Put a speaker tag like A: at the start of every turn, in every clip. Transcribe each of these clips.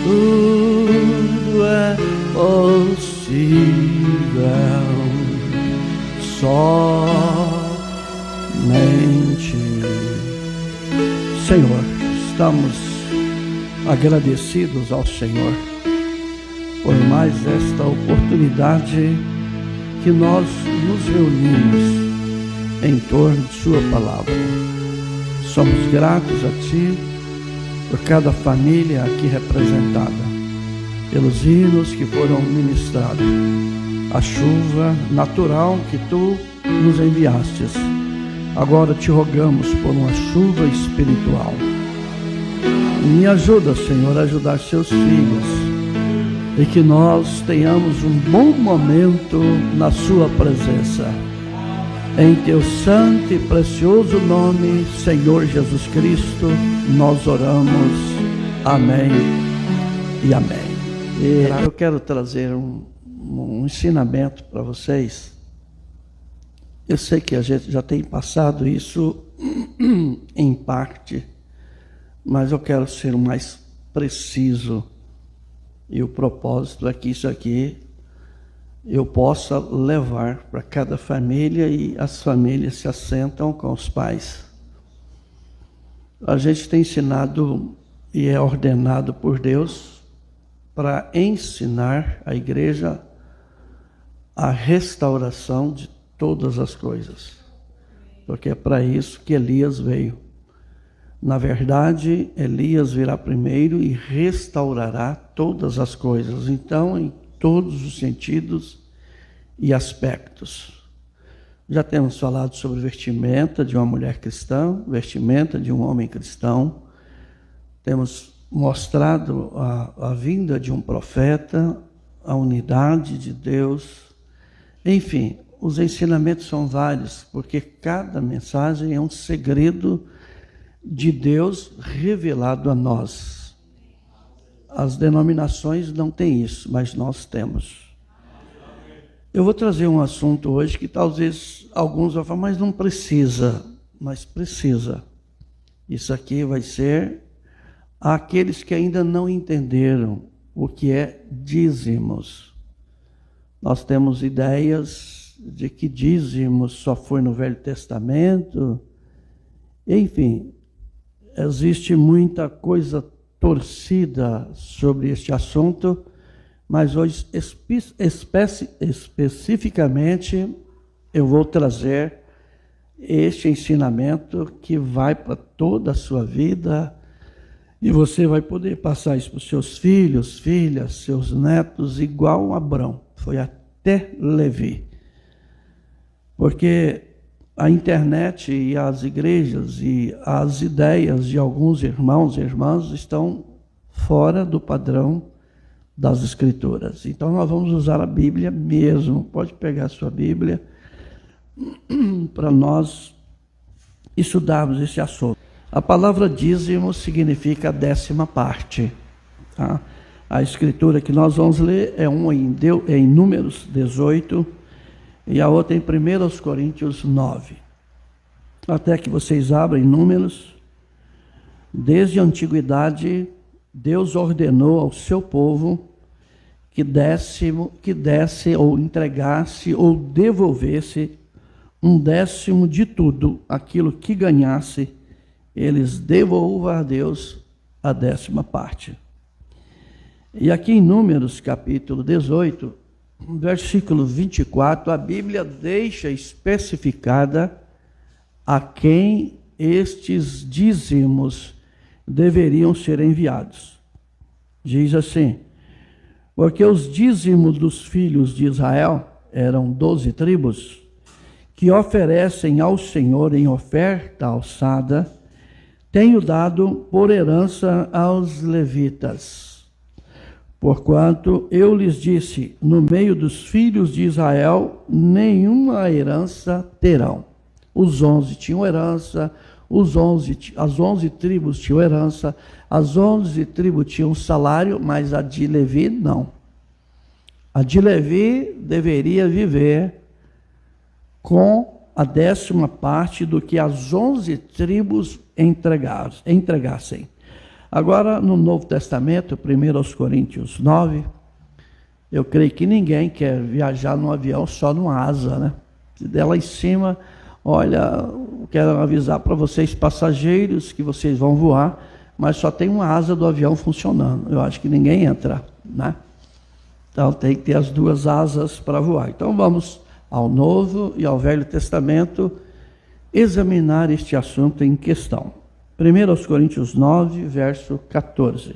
A: Tudo é possível, somente. Senhor, estamos agradecidos ao Senhor por mais esta oportunidade que nós nos reunimos em torno de Sua palavra. Somos gratos a Ti por cada família aqui representada, pelos hinos que foram ministrados, a chuva natural que Tu nos enviastes. Agora te rogamos por uma chuva espiritual. Me ajuda, Senhor, a ajudar seus filhos, e que nós tenhamos um bom momento na Sua presença. Em Teu santo e precioso nome, Senhor Jesus Cristo, nós oramos. Amém e amém. E eu quero trazer um ensinamento para vocês. Eu sei que a gente já tem passado isso em parte, mas eu quero ser mais preciso. E o propósito é que isso aqui eu possa levar para cada família e as famílias se assentam com os pais. A gente tem ensinado e é ordenado por Deus para ensinar a igreja a restauração de todas as coisas, porque é para isso que Elias veio. Na verdade, Elias virá primeiro e restaurará todas as coisas, então em todos os sentidos e aspectos. Já temos falado sobre vestimenta de uma mulher cristã, vestimenta de um homem cristão. Temos mostrado a vinda de um profeta, a unidade de Deus. Enfim, os ensinamentos são vários, porque cada mensagem é um segredo de Deus revelado a nós. As denominações não têm isso, mas nós temos. Eu vou trazer um assunto hoje que talvez alguns vão falar, mas não precisa. Mas precisa. Isso aqui vai ser àqueles que ainda não entenderam o que é dízimos. Nós temos ideias de que dízimos só foi no Velho Testamento. Enfim, existe muita coisa torcida sobre este assunto, mas hoje especificamente eu vou trazer este ensinamento que vai para toda a sua vida, e você vai poder passar isso para os seus filhos, filhas, seus netos, igual Abrão, foi até Levi. Porque a internet e as igrejas e as ideias de alguns irmãos e irmãs estão fora do padrão das Escrituras. Então nós vamos usar a Bíblia mesmo. Pode pegar a sua Bíblia para nós estudarmos esse assunto. A palavra dízimo significa a 10ª parte. Tá? A Escritura que nós vamos ler é uma em Números 18, e a outra em 1 Coríntios 9. Até que vocês abrem Números. Desde a antiguidade, Deus ordenou ao seu povo que desse ou entregasse ou devolvesse um 10º de tudo, aquilo que ganhasse, eles devolvam a Deus a 10ª parte. E aqui em Números capítulo 18, versículo 24, a Bíblia deixa especificada a quem estes dízimos deveriam ser enviados. Diz assim: porque os dízimos dos filhos de Israel, eram 12 tribos, que oferecem ao Senhor em oferta alçada, tenho dado por herança aos levitas. Porquanto eu lhes disse, no meio dos filhos de Israel, nenhuma herança terão. Os 11 tinham herança, as 11 tribos tinham herança, as 11 tribos tinham salário, mas a de Levi não. A de Levi deveria viver com a 10ª parte do que as 11 tribos entregassem. Agora, no Novo Testamento, 1 Coríntios 9, eu creio que ninguém quer viajar num avião só numa asa, né? Lá em cima, olha, quero avisar para vocês, passageiros, que vocês vão voar, mas só tem uma asa do avião funcionando. Eu acho que ninguém entra, né? Então tem que ter as duas asas para voar. Então vamos ao Novo e ao Velho Testamento examinar este assunto em questão. 1 Coríntios 9, verso 14.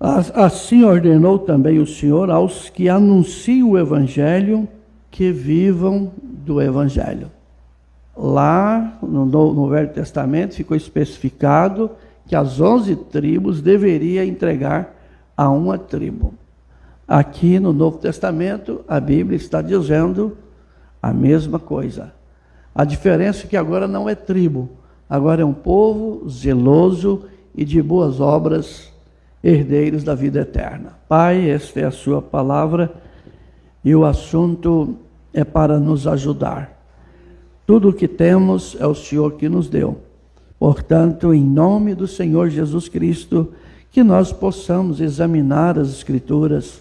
A: Assim ordenou também o Senhor aos que anunciam o Evangelho, que vivam do Evangelho. Lá no Velho Testamento ficou especificado que as 11 tribos deveriam entregar a uma tribo. Aqui no Novo Testamento, a Bíblia está dizendo a mesma coisa. A diferença é que agora não é tribo, agora é um povo zeloso e de boas obras, herdeiros da vida eterna. Pai, esta é a sua palavra e o assunto é para nos ajudar. Tudo o que temos é o Senhor que nos deu. Portanto, em nome do Senhor Jesus Cristo, que nós possamos examinar as Escrituras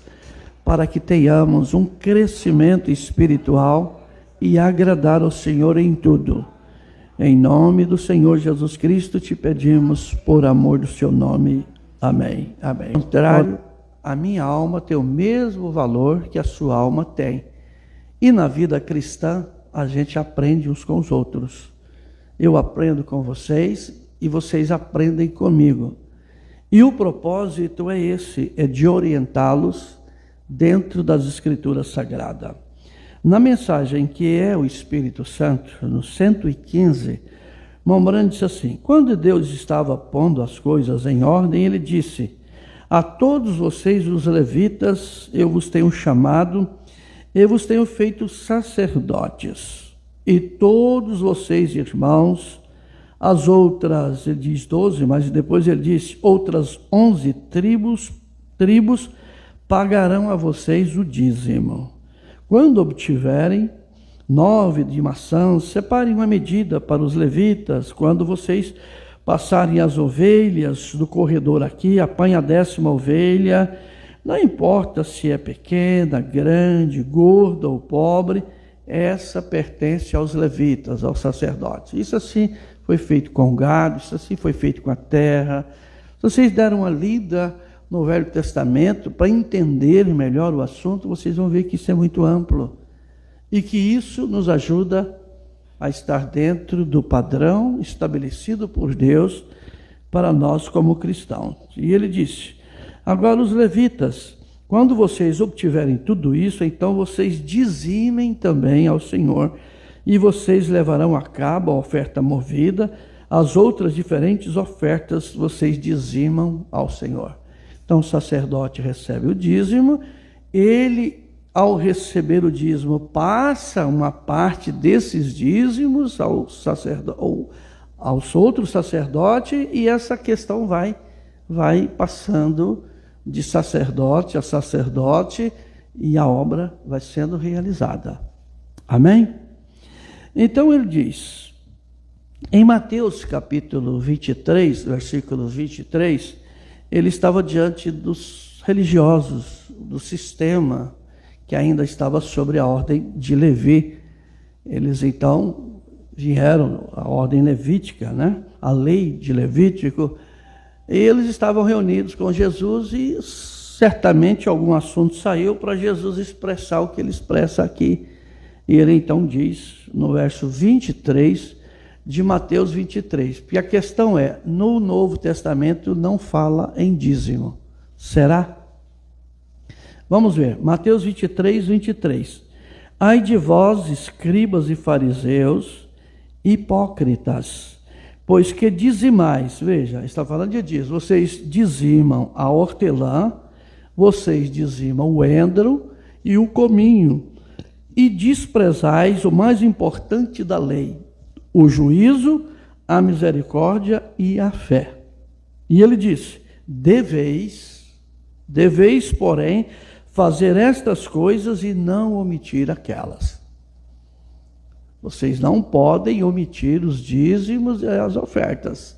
A: para que tenhamos um crescimento espiritual e agradar ao Senhor em tudo. Em nome do Senhor Jesus Cristo te pedimos por amor do seu nome. Amém. Amém. Ao contrário, a minha alma tem o mesmo valor que a sua alma tem. E na vida cristã, a gente aprende uns com os outros. Eu aprendo com vocês e vocês aprendem comigo. E o propósito é esse, é de orientá-los dentro das Escrituras Sagradas. Na mensagem que é o Espírito Santo, no 115, Mombrand disse assim: quando Deus estava pondo as coisas em ordem, ele disse: a todos vocês, os levitas, eu vos tenho chamado, eu vos tenho feito sacerdotes, e todos vocês, irmãos, as outras, ele diz 12, mas depois ele diz, outras 11 tribos pagarão a vocês o dízimo. Quando obtiverem 9 de maçãs, separem uma medida para os levitas. Quando vocês passarem as ovelhas do corredor aqui, apanha a 10ª ovelha, não importa se é pequena, grande, gorda ou pobre, essa pertence aos levitas, aos sacerdotes. Isso assim foi feito com o gado, isso assim foi feito com a terra. Se vocês deram uma lida no Velho Testamento, para entenderem melhor o assunto, vocês vão ver que isso é muito amplo. E que isso nos ajuda a estar dentro do padrão estabelecido por Deus para nós como cristãos. E ele disse, agora os levitas, quando vocês obtiverem tudo isso, então vocês dizimem também ao Senhor, e vocês levarão a cabo a oferta movida, as outras diferentes ofertas vocês dizimam ao Senhor. Então o sacerdote recebe o dízimo, ele, ao receber o dízimo, passa uma parte desses dízimos aos outros sacerdotes, e essa questão vai passando de sacerdote a sacerdote, e a obra vai sendo realizada. Amém? Então ele diz, em Mateus capítulo 23, versículo 23, ele estava diante dos religiosos, do sistema que ainda estava sobre a ordem de Levi. Eles então vieram, a ordem levítica, né? A lei de Levítico, e eles estavam reunidos com Jesus e certamente algum assunto saiu para Jesus expressar o que ele expressa aqui. E ele então diz, no verso 23 de Mateus 23, porque a questão é, no Novo Testamento não fala em dízimo. Será? Vamos ver, Mateus 23, 23. Ai de vós, escribas e fariseus, hipócritas, pois que dizimais, veja, está falando de dízimo, vocês dizimam a hortelã, vocês dizimam o endro e o cominho, e desprezais o mais importante da lei, o juízo, a misericórdia e a fé. E ele disse, deveis, porém, fazer estas coisas e não omitir aquelas. Vocês não podem omitir os dízimos e as ofertas.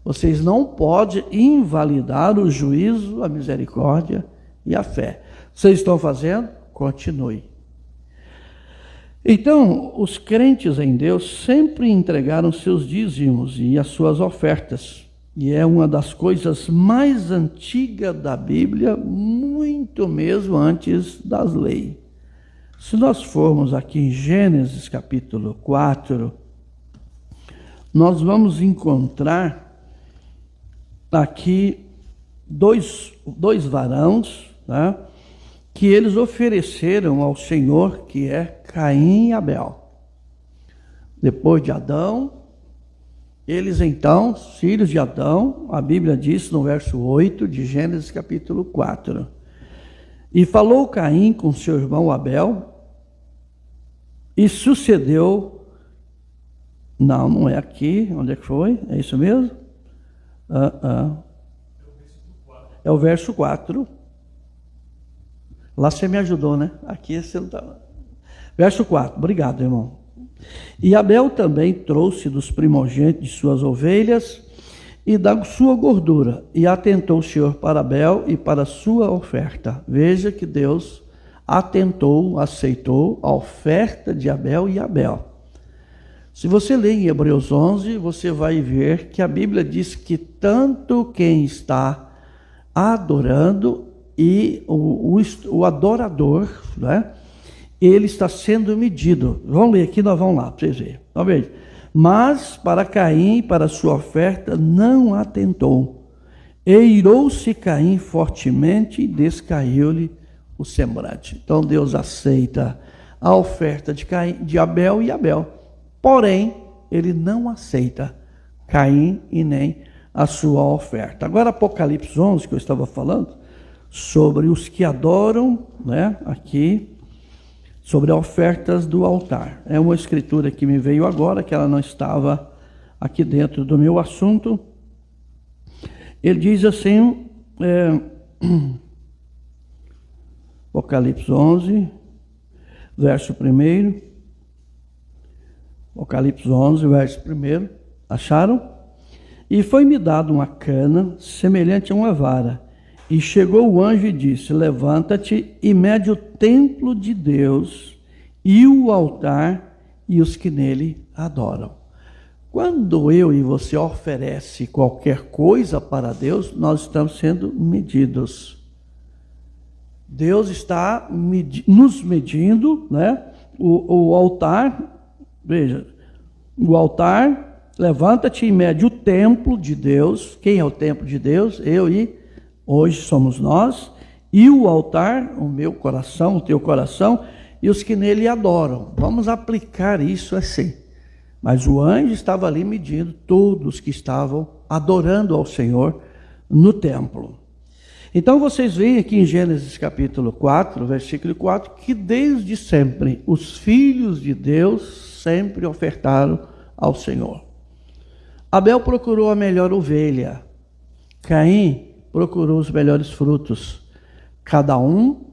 A: Vocês não podem invalidar o juízo, a misericórdia e a fé. Vocês estão fazendo? Continue. Então, os crentes em Deus sempre entregaram seus dízimos e as suas ofertas. E é uma das coisas mais antigas da Bíblia, muito mesmo antes das leis. Se nós formos aqui em Gênesis capítulo 4, nós vamos encontrar aqui dois varões, né, que eles ofereceram ao Senhor, que é Caim e Abel. Depois de Adão, eles então, filhos de Adão, a Bíblia diz no verso 8 de Gênesis capítulo 4. E falou Caim com seu irmão Abel, e sucedeu... Não é aqui, onde é que foi? É isso mesmo? É o verso 4. Lá você me ajudou, né? Aqui você não estava. Verso 4, obrigado, irmão. E Abel também trouxe dos primogênitos de suas ovelhas e da sua gordura, e atentou o Senhor para Abel e para a sua oferta. Veja que Deus aceitou a oferta de Abel e Abel. Se você ler em Hebreus 11, você vai ver que a Bíblia diz que tanto quem está adorando e o adorador, né, ele está sendo medido. Vamos ler aqui, nós vamos lá, para vocês verem. Então, veja. Mas para Caim, para sua oferta, não atentou. E irou-se Caim fortemente e descaiu-lhe o semblante. Então Deus aceita a oferta de Caim, de Abel e Abel. Porém, ele não aceita Caim e nem a sua oferta. Agora, Apocalipse 11, que eu estava falando, sobre os que adoram, né, aqui, sobre as ofertas do altar. É uma escritura que me veio agora, que ela não estava aqui dentro do meu assunto. Ele diz assim, Apocalipse 11, verso 1. Apocalipse 11, verso 1. Acharam? E foi-me dado uma cana semelhante a uma vara. E chegou o anjo e disse: levanta-te e mede o templo de Deus e o altar e os que nele adoram. Quando eu e você oferece qualquer coisa para Deus, nós estamos sendo medidos. Deus está nos medindo, né? O altar, veja, o altar, levanta-te e mede o templo de Deus. Quem é o templo de Deus? Eu e hoje somos nós. E o altar, o meu coração, o teu coração, e os que nele adoram. Vamos aplicar isso assim. Mas o anjo estava ali medindo todos que estavam adorando ao Senhor no templo. Então vocês veem aqui em Gênesis capítulo 4, versículo 4, que desde sempre os filhos de Deus sempre ofertaram ao Senhor. Abel procurou a melhor ovelha, Caim procurou os melhores frutos. Cada um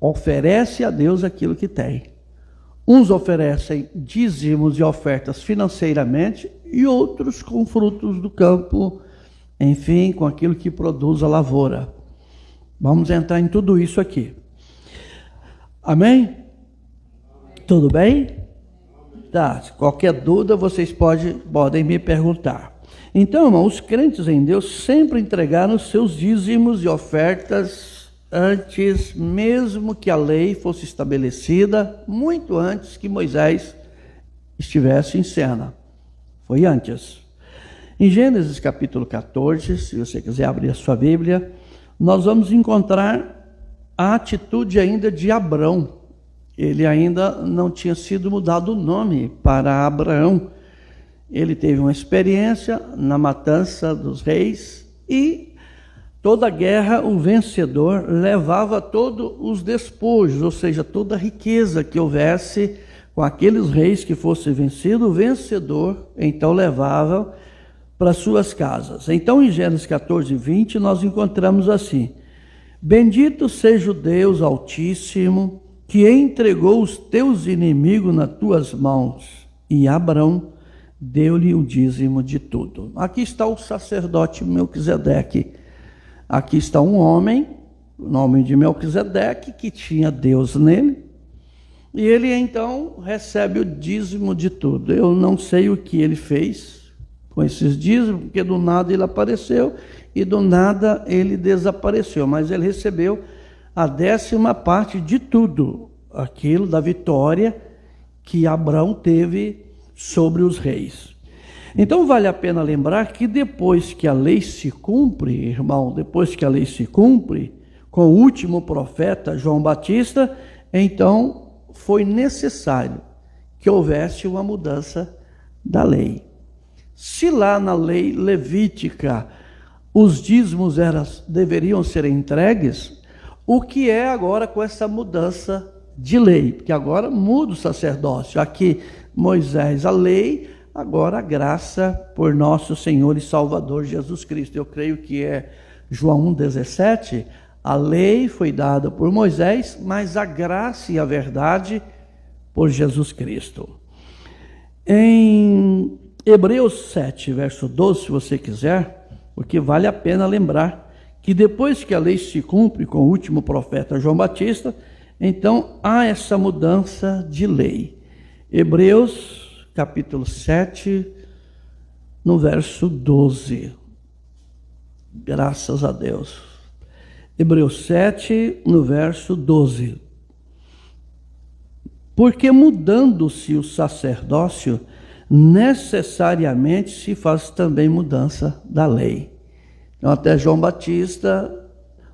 A: oferece a Deus aquilo que tem. Uns oferecem dízimos e ofertas financeiramente e outros com frutos do campo, enfim, com aquilo que produz a lavoura. Vamos entrar em tudo isso aqui. Amém? Tudo bem? Tá, qualquer dúvida vocês podem me perguntar. Então, irmão, os crentes em Deus sempre entregaram os seus dízimos e ofertas antes mesmo que a lei fosse estabelecida, muito antes que Moisés estivesse em cena. Foi antes. Em Gênesis capítulo 14, se você quiser abrir a sua Bíblia, nós vamos encontrar a atitude ainda de Abrão. Ele ainda não tinha sido mudado o nome para Abraão. Ele teve uma experiência na matança dos reis e toda guerra, o vencedor levava todos os despojos, ou seja, toda a riqueza que houvesse com aqueles reis que fosse vencido, o vencedor então levava para suas casas. Então em Gênesis 14, 20 nós encontramos assim: bendito seja o Deus Altíssimo, que entregou os teus inimigos nas tuas mãos. E Abrão deu-lhe o dízimo de tudo. Aqui está o sacerdote Melquisedeque. Aqui está um homem, o nome de Melquisedeque, que tinha Deus nele, e ele então recebe o dízimo de tudo. Eu não sei o que ele fez com esses dízimos, porque do nada ele apareceu e do nada ele desapareceu, mas ele recebeu a 10ª parte de tudo, aquilo da vitória que Abraão teve sobre os reis. Então vale a pena lembrar que depois que a lei se cumpre, irmão, depois que a lei se cumpre, com o último profeta, João Batista, então foi necessário que houvesse uma mudança da lei. Se lá na lei levítica os dízimos deveriam ser entregues, o que é agora com essa mudança de lei? Porque agora muda o sacerdócio. Aqui Moisés, a lei, agora a graça por nosso Senhor e Salvador Jesus Cristo. Eu creio que é João 1,17. A lei foi dada por Moisés, mas a graça e a verdade por Jesus Cristo. Em Hebreus 7, verso 12, se você quiser, porque vale a pena lembrar que depois que a lei se cumpre com o último profeta João Batista, então há essa mudança de lei. Hebreus capítulo 7, no verso 12. Graças a Deus. Hebreus 7, no verso 12. Porque mudando-se o sacerdócio, necessariamente se faz também mudança da lei. Então, até João Batista,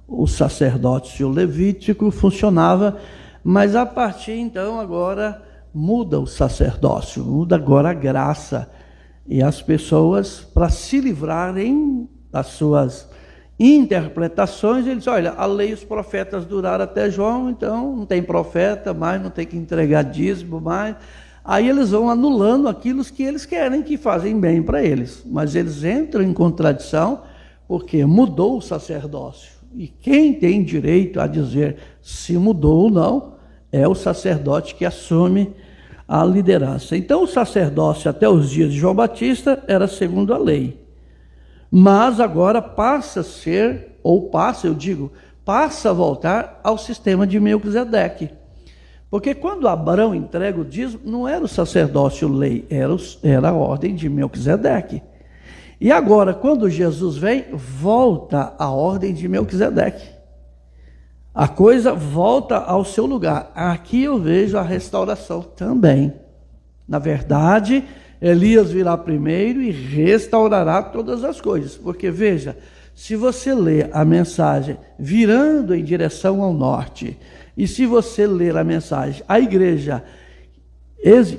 A: o sacerdócio levítico funcionava, mas a partir então agora muda o sacerdócio, muda agora a graça, e as pessoas, para se livrarem das suas interpretações, eles dizem, olha, a lei e os profetas duraram até João, então não tem profeta mais, não tem que entregar dízimo mais. Aí eles vão anulando aquilo que eles querem, que fazem bem para eles. Mas eles entram em contradição, porque mudou o sacerdócio. E quem tem direito a dizer se mudou ou não, é o sacerdote que assume a liderança. Então o sacerdócio até os dias de João Batista era segundo a lei. Mas agora passa a ser, ou passa a voltar ao sistema de Melquisedeque. Porque quando Abraão entrega o dízimo, não era o sacerdócio lei, era a ordem de Melquisedeque. E agora, quando Jesus vem, volta a ordem de Melquisedeque. A coisa volta ao seu lugar. Aqui eu vejo a restauração também. Na verdade, Elias virá primeiro e restaurará todas as coisas. Porque veja, se você ler a mensagem virando em direção ao norte, e se você ler a mensagem, a igreja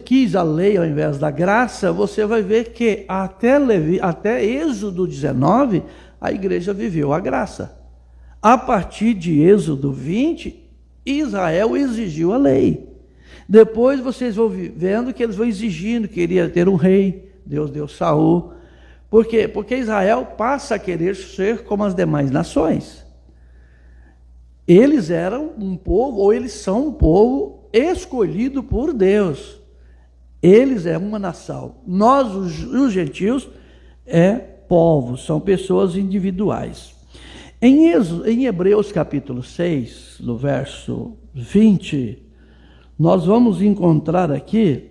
A: quis a lei ao invés da graça, você vai ver que até Êxodo 19, a igreja viveu a graça. A partir de Êxodo 20, Israel exigiu a lei. Depois vocês vão vendo que eles vão exigindo, queria ter um rei, Deus deu Saul. Por quê? Porque Israel passa a querer ser como as demais nações. Eles eram um povo, ou eles são um povo escolhido por Deus. Eles é uma nação. Nós, os gentios, povos, são pessoas individuais. Em Hebreus capítulo 6, no verso 20, nós vamos encontrar aqui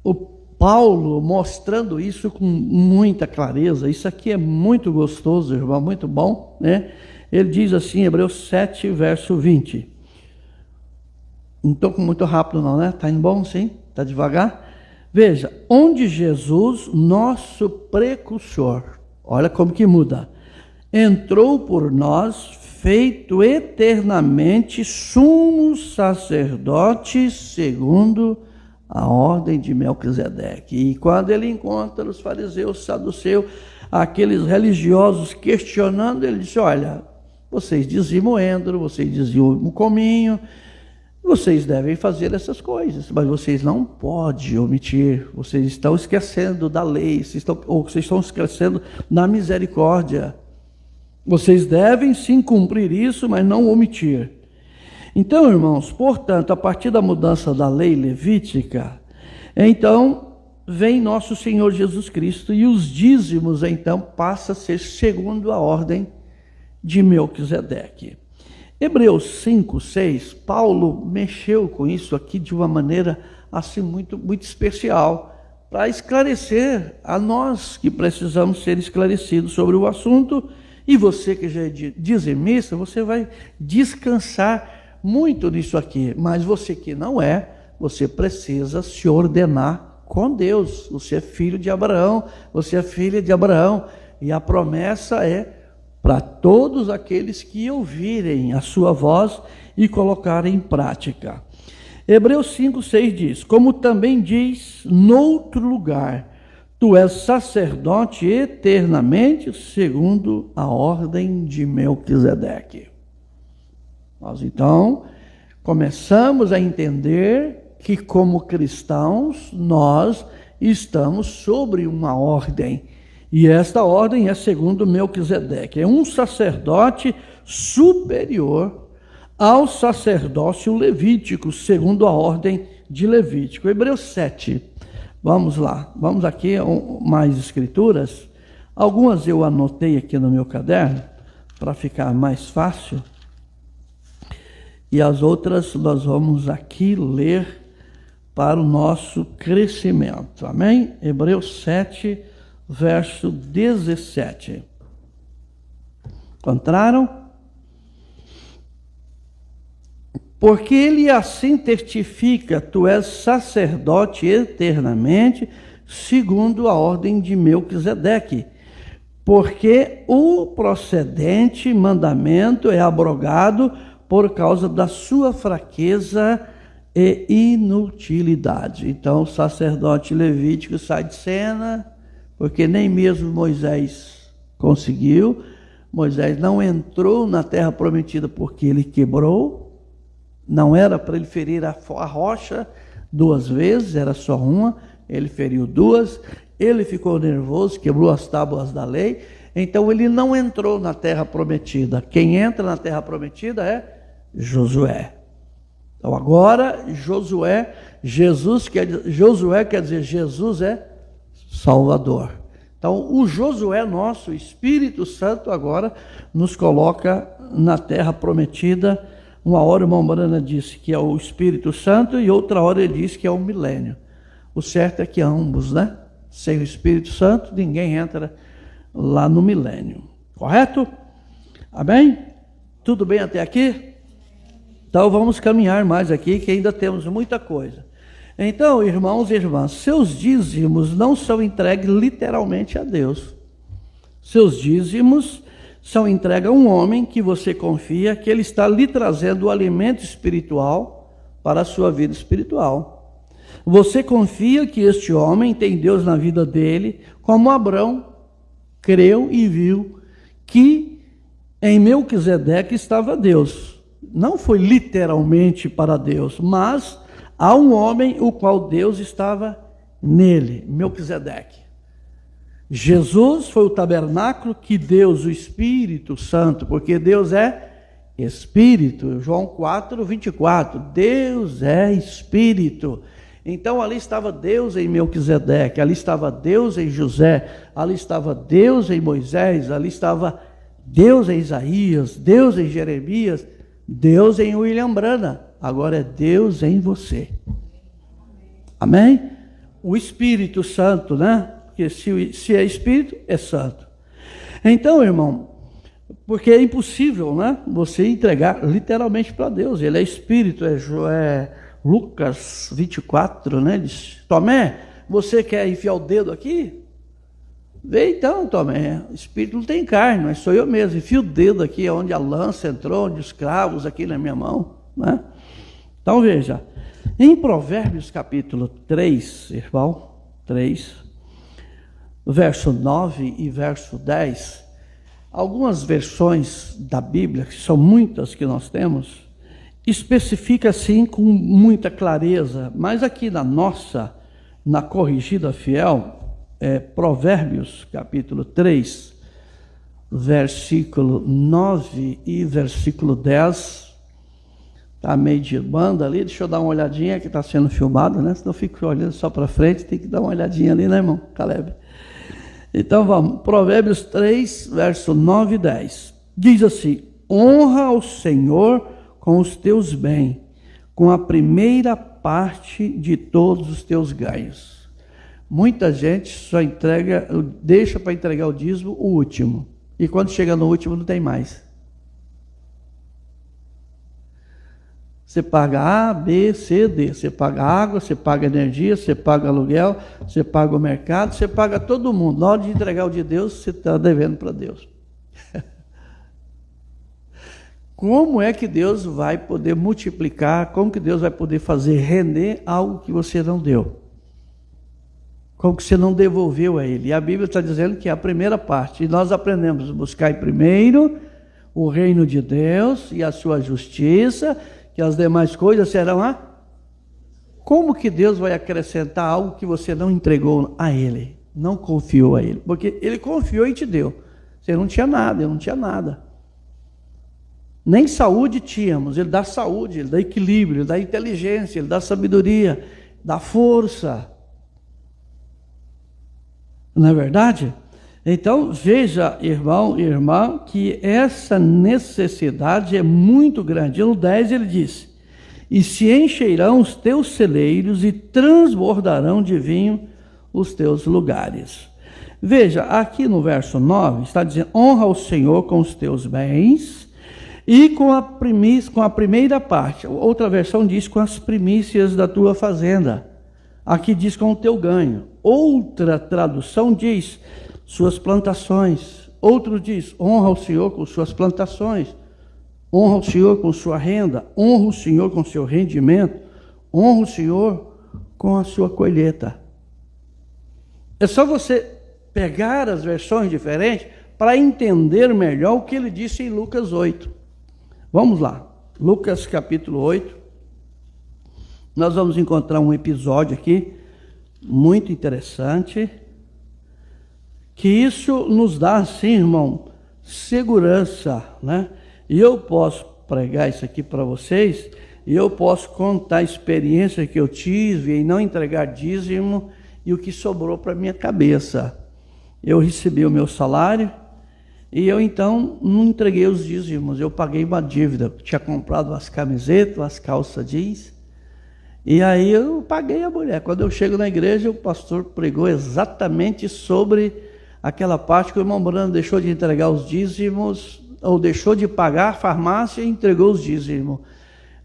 A: o Paulo mostrando isso com muita clareza. Isso aqui é muito gostoso, irmão, muito bom, né? Ele diz assim, Hebreus 7, verso 20. Não estou muito rápido não, né? Está indo bom, sim? Está devagar? Veja, onde Jesus, nosso precursor, olha como que muda, entrou por nós, feito eternamente sumo sacerdote segundo a ordem de Melquisedeque. E quando ele encontra os fariseus, saduceus, aqueles religiosos questionando, ele disse, olha, vocês dizimam o endro, vocês dizimam o cominho, vocês devem fazer essas coisas, mas vocês não podem omitir, vocês estão esquecendo da lei, vocês estão esquecendo da misericórdia. Vocês devem sim cumprir isso, mas não omitir. Então, irmãos, portanto, a partir da mudança da lei levítica, Então, vem nosso Senhor Jesus Cristo e os dízimos, então, passa a ser segundo a ordem de Melquisedeque. Hebreus 5, 6, Paulo mexeu com isso aqui de uma maneira assim muito especial, para esclarecer a nós que precisamos ser esclarecidos sobre o assunto. E você que já é dizimista, você vai descansar muito nisso aqui. Mas você que não é, você precisa se ordenar com Deus. Você é filho de Abraão, você é filha de Abraão. E a promessa é para todos aqueles que ouvirem a sua voz e colocarem em prática. Hebreus 5, 6 diz: como também diz noutro lugar, tu és sacerdote eternamente, segundo a ordem de Melquisedeque. Nós então começamos a entender que, como cristãos, nós estamos sobre uma ordem. E esta ordem é segundo Melquisedeque. É um sacerdote superior ao sacerdócio levítico, segundo a ordem de Levítico. Hebreus 7. Vamos lá. Vamos aqui mais escrituras. Algumas eu anotei aqui no meu caderno, para ficar mais fácil. E as outras nós vamos aqui ler para o nosso crescimento. Amém? Hebreus 7, verso 17. Encontraram? Porque ele assim testifica, tu és sacerdote eternamente, segundo a ordem de Melquisedeque, porque o procedente mandamento é abrogado por causa da sua fraqueza e inutilidade. Então o sacerdote levítico sai de cena, porque nem mesmo Moisés conseguiu. Moisés não entrou na terra prometida porque ele quebrou. Não era para ele ferir a rocha 2 vezes, era só uma. Ele feriu 2. Ele ficou nervoso, quebrou as tábuas da lei. Então ele não entrou na terra prometida. Quem entra na terra prometida é Josué. Então agora Josué quer dizer Jesus é Salvador. Então o Josué nosso, o Espírito Santo, agora nos coloca na terra prometida. Uma hora o irmão Brana disse que é o Espírito Santo e outra hora ele disse que é o milênio. O certo é que ambos, né? Sem o Espírito Santo ninguém entra lá no milênio. Correto? Amém? Tudo bem até aqui? Então vamos caminhar mais aqui, que ainda temos muita coisa. Então, irmãos e irmãs, seus dízimos não são entregues literalmente a Deus. Seus dízimos são entregues a um homem que você confia que ele está lhe trazendo o alimento espiritual para a sua vida espiritual. Você confia que este homem tem Deus na vida dele, como Abrão creu e viu que em Melquisedeque estava Deus. Não foi literalmente para Deus, mas há um homem o qual Deus estava nele, Melquisedeque. Jesus foi o tabernáculo que Deus, o Espírito Santo, porque Deus é Espírito, João 4, 24, Deus é Espírito. Então ali estava Deus em Melquisedeque, ali estava Deus em José, ali estava Deus em Moisés, ali estava Deus em Isaías, Deus em Jeremias, Deus em William Branham, agora é Deus em você. Amém? O Espírito Santo, né? Porque se é Espírito, é Santo. Então, irmão, porque é impossível, né? Você entregar literalmente para Deus. Ele é Espírito, é Lucas 24, né? Diz: Tomé, você quer enfiar o dedo aqui? Vê então, Tomé, Espírito não tem carne, mas sou eu mesmo. Enfio o dedo aqui, onde a lança entrou, onde os cravos aqui na minha mão, né? Então veja, em Provérbios capítulo 3, irmão, 3, verso 9 e verso 10, algumas versões da Bíblia, que são muitas que nós temos, especifica assim com muita clareza, mas aqui na Corrigida Fiel, Provérbios capítulo 3, versículo 9 e versículo 10, está meio de banda ali, deixa eu dar uma olhadinha que está sendo filmado, né? Senão eu fico olhando só para frente, tem que dar uma olhadinha ali, né, irmão Caleb? Então vamos, Provérbios 3, verso 9 e 10. Diz assim: honra ao Senhor com os teus bens, com a primeira parte de todos os teus ganhos. Muita gente só deixa para entregar o dízimo o último. E quando chega no último não tem mais. Você paga A, B, C, D. Você paga água, você paga energia, você paga aluguel, você paga o mercado, você paga todo mundo. Na hora de entregar o de Deus, você está devendo para Deus. Como é que Deus vai poder multiplicar? Como que Deus vai poder fazer render algo que você não deu? Como que você não devolveu a Ele? E a Bíblia está dizendo que é a primeira parte. E nós aprendemos a buscar primeiro o reino de Deus e a sua justiça, que as demais coisas serão Como que Deus vai acrescentar algo que você não entregou a Ele? Não confiou a Ele? Porque Ele confiou e te deu. Você não tinha nada, eu não tinha nada. Nem saúde tínhamos. Ele dá saúde, Ele dá equilíbrio, Ele dá inteligência, Ele dá sabedoria, dá força. Não é verdade? Então, veja, irmão e irmã, que essa necessidade é muito grande. No 10 ele diz: e se encherão os teus celeiros e transbordarão de vinho os teus lugares. Veja, aqui no verso 9 está dizendo: honra ao Senhor com os teus bens e com a primeira parte. Outra versão diz: com as primícias da tua fazenda. Aqui diz: com o teu ganho. Outra tradução diz: suas plantações. Outro diz: honra o Senhor com suas plantações, honra o Senhor com sua renda, honra o Senhor com seu rendimento, honra o Senhor com a sua colheita. É só você pegar as versões diferentes para entender melhor o que ele disse em Lucas 8. Vamos lá, Lucas capítulo 8. Nós vamos encontrar um episódio aqui muito interessante, que isso nos dá, assim, irmão, segurança, né? E eu posso pregar isso aqui para vocês, e eu posso contar a experiência que eu tive em não entregar dízimo e o que sobrou para minha cabeça. Eu recebi o meu salário e eu então não entreguei os dízimos, eu paguei uma dívida. Eu tinha comprado umas camisetas, umas calças jeans, e aí eu paguei a mulher. Quando eu chego na igreja, o pastor pregou exatamente sobre aquela parte que o irmão Brando deixou de entregar os dízimos, ou deixou de pagar a farmácia e entregou os dízimos.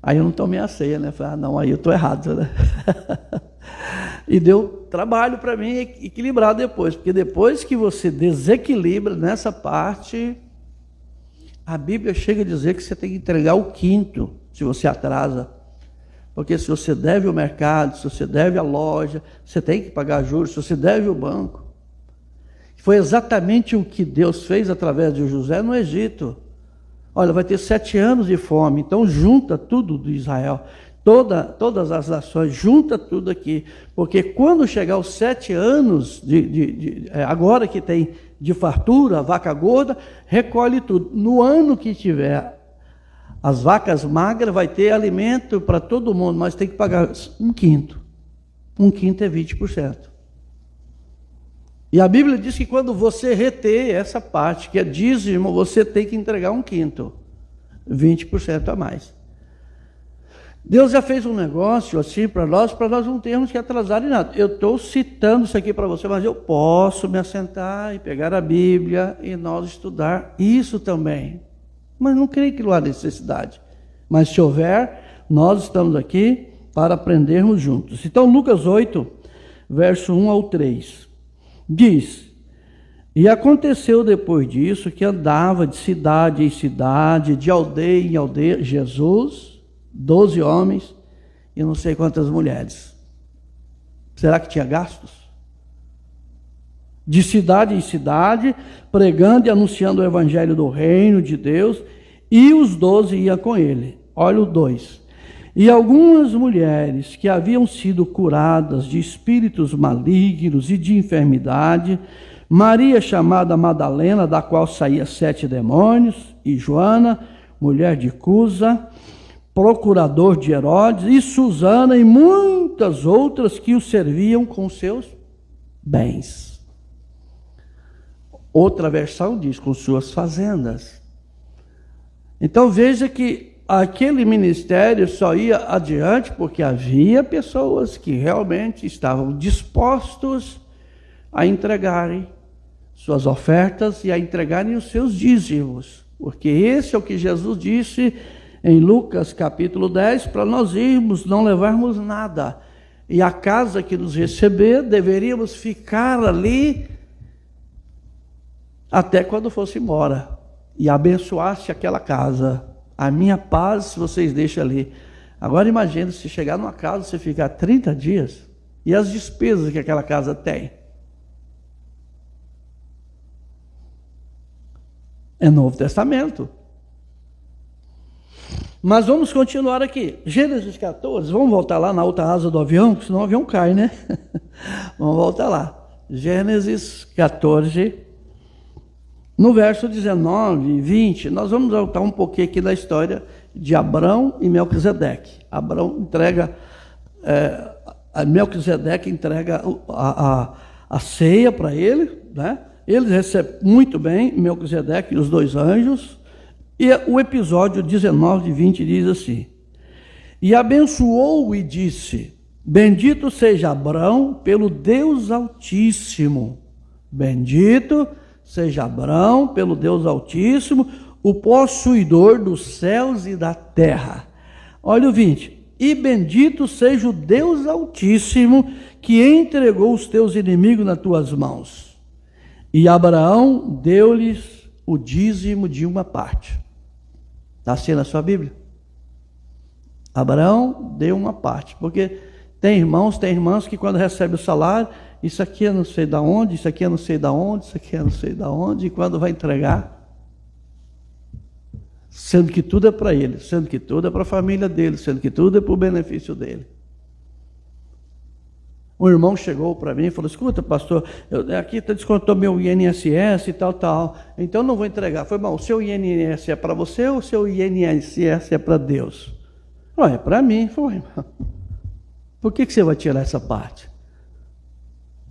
A: Aí eu não tomei a ceia, né? Falei: não, aí eu estou errado, né? E deu trabalho para mim equilibrar depois, porque depois que você desequilibra nessa parte, a Bíblia chega a dizer que você tem que entregar o quinto, se você atrasa. Porque se você deve ao mercado, se você deve à loja, você tem que pagar juros, se você deve ao banco. Foi exatamente o que Deus fez através de José no Egito. Olha, vai ter 7 anos de fome, então junta tudo de Israel, todas as nações, junta tudo aqui, porque quando chegar os 7 anos, agora que tem de fartura, vaca gorda, recolhe tudo. No ano que tiver as vacas magras, vai ter alimento para todo mundo, mas tem que pagar um quinto. Um quinto é 20%. E a Bíblia diz que quando você reter essa parte, que é dízimo, você tem que entregar um quinto, 20% a mais. Deus já fez um negócio assim para nós não termos que atrasar em nada. Eu estou citando isso aqui para você, mas eu posso me assentar e pegar a Bíblia e nós estudar isso também. Mas não creio que não há necessidade. Mas se houver, nós estamos aqui para aprendermos juntos. Então, Lucas 8, verso 1 ao 3. Diz: e aconteceu depois disso que andava de cidade em cidade, de aldeia em aldeia, Jesus, 12 homens e não sei quantas mulheres. Será que tinha gastos? De cidade em cidade, pregando e anunciando o evangelho do reino de Deus, e os 12 iam com ele. Olha o 2. E algumas mulheres que haviam sido curadas de espíritos malignos e de enfermidade, Maria chamada Madalena, da qual saía 7 demônios, e Joana, mulher de Cusa, procurador de Herodes, e Susana e muitas outras que o serviam com seus bens. Outra versão diz com suas fazendas. Então veja que aquele ministério só ia adiante porque havia pessoas que realmente estavam dispostos a entregarem suas ofertas e a entregarem os seus dízimos. Porque esse é o que Jesus disse em Lucas capítulo 10, para nós irmos, não levarmos nada. E a casa que nos receber, deveríamos ficar ali até quando fosse embora. E abençoasse aquela casa. A minha paz vocês deixam ali. Agora imagine se chegar numa casa, você ficar 30 dias, e as despesas que aquela casa tem. É Novo Testamento. Mas vamos continuar aqui. Gênesis 14, vamos voltar lá na outra asa do avião, porque senão o avião cai, né? Vamos voltar lá. Gênesis 14, no verso 19 e 20, nós vamos voltar um pouquinho aqui da história de Abrão e Melquisedeque. Abrão entrega, Melquisedeque entrega a ceia para ele, né? Ele recebe muito bem, Melquisedeque e os dois anjos. E o episódio 19 e 20 diz assim: e abençoou e disse: bendito seja Abrão pelo Deus Altíssimo. Bendito seja Abrão pelo Deus Altíssimo, o possuidor dos céus e da terra. Olha o 20. E bendito seja o Deus Altíssimo, que entregou os teus inimigos nas tuas mãos. E Abraão deu-lhes o dízimo de uma parte. Está assim na sua Bíblia? Abraão deu uma parte, porque tem irmãos, tem irmãs que quando recebe o salário, isso aqui eu não sei de onde, isso aqui eu não sei de onde, isso aqui eu não sei de onde, e quando vai entregar, sendo que tudo é para ele, sendo que tudo é para a família dele, sendo que tudo é para o benefício dele. Um irmão chegou para mim e falou: escuta, pastor, aqui descontou meu INSS e tal, então não vou entregar. Foi bom, o seu INSS é para você ou o seu INSS é para Deus? É para mim. Foi. Por que você vai tirar essa parte?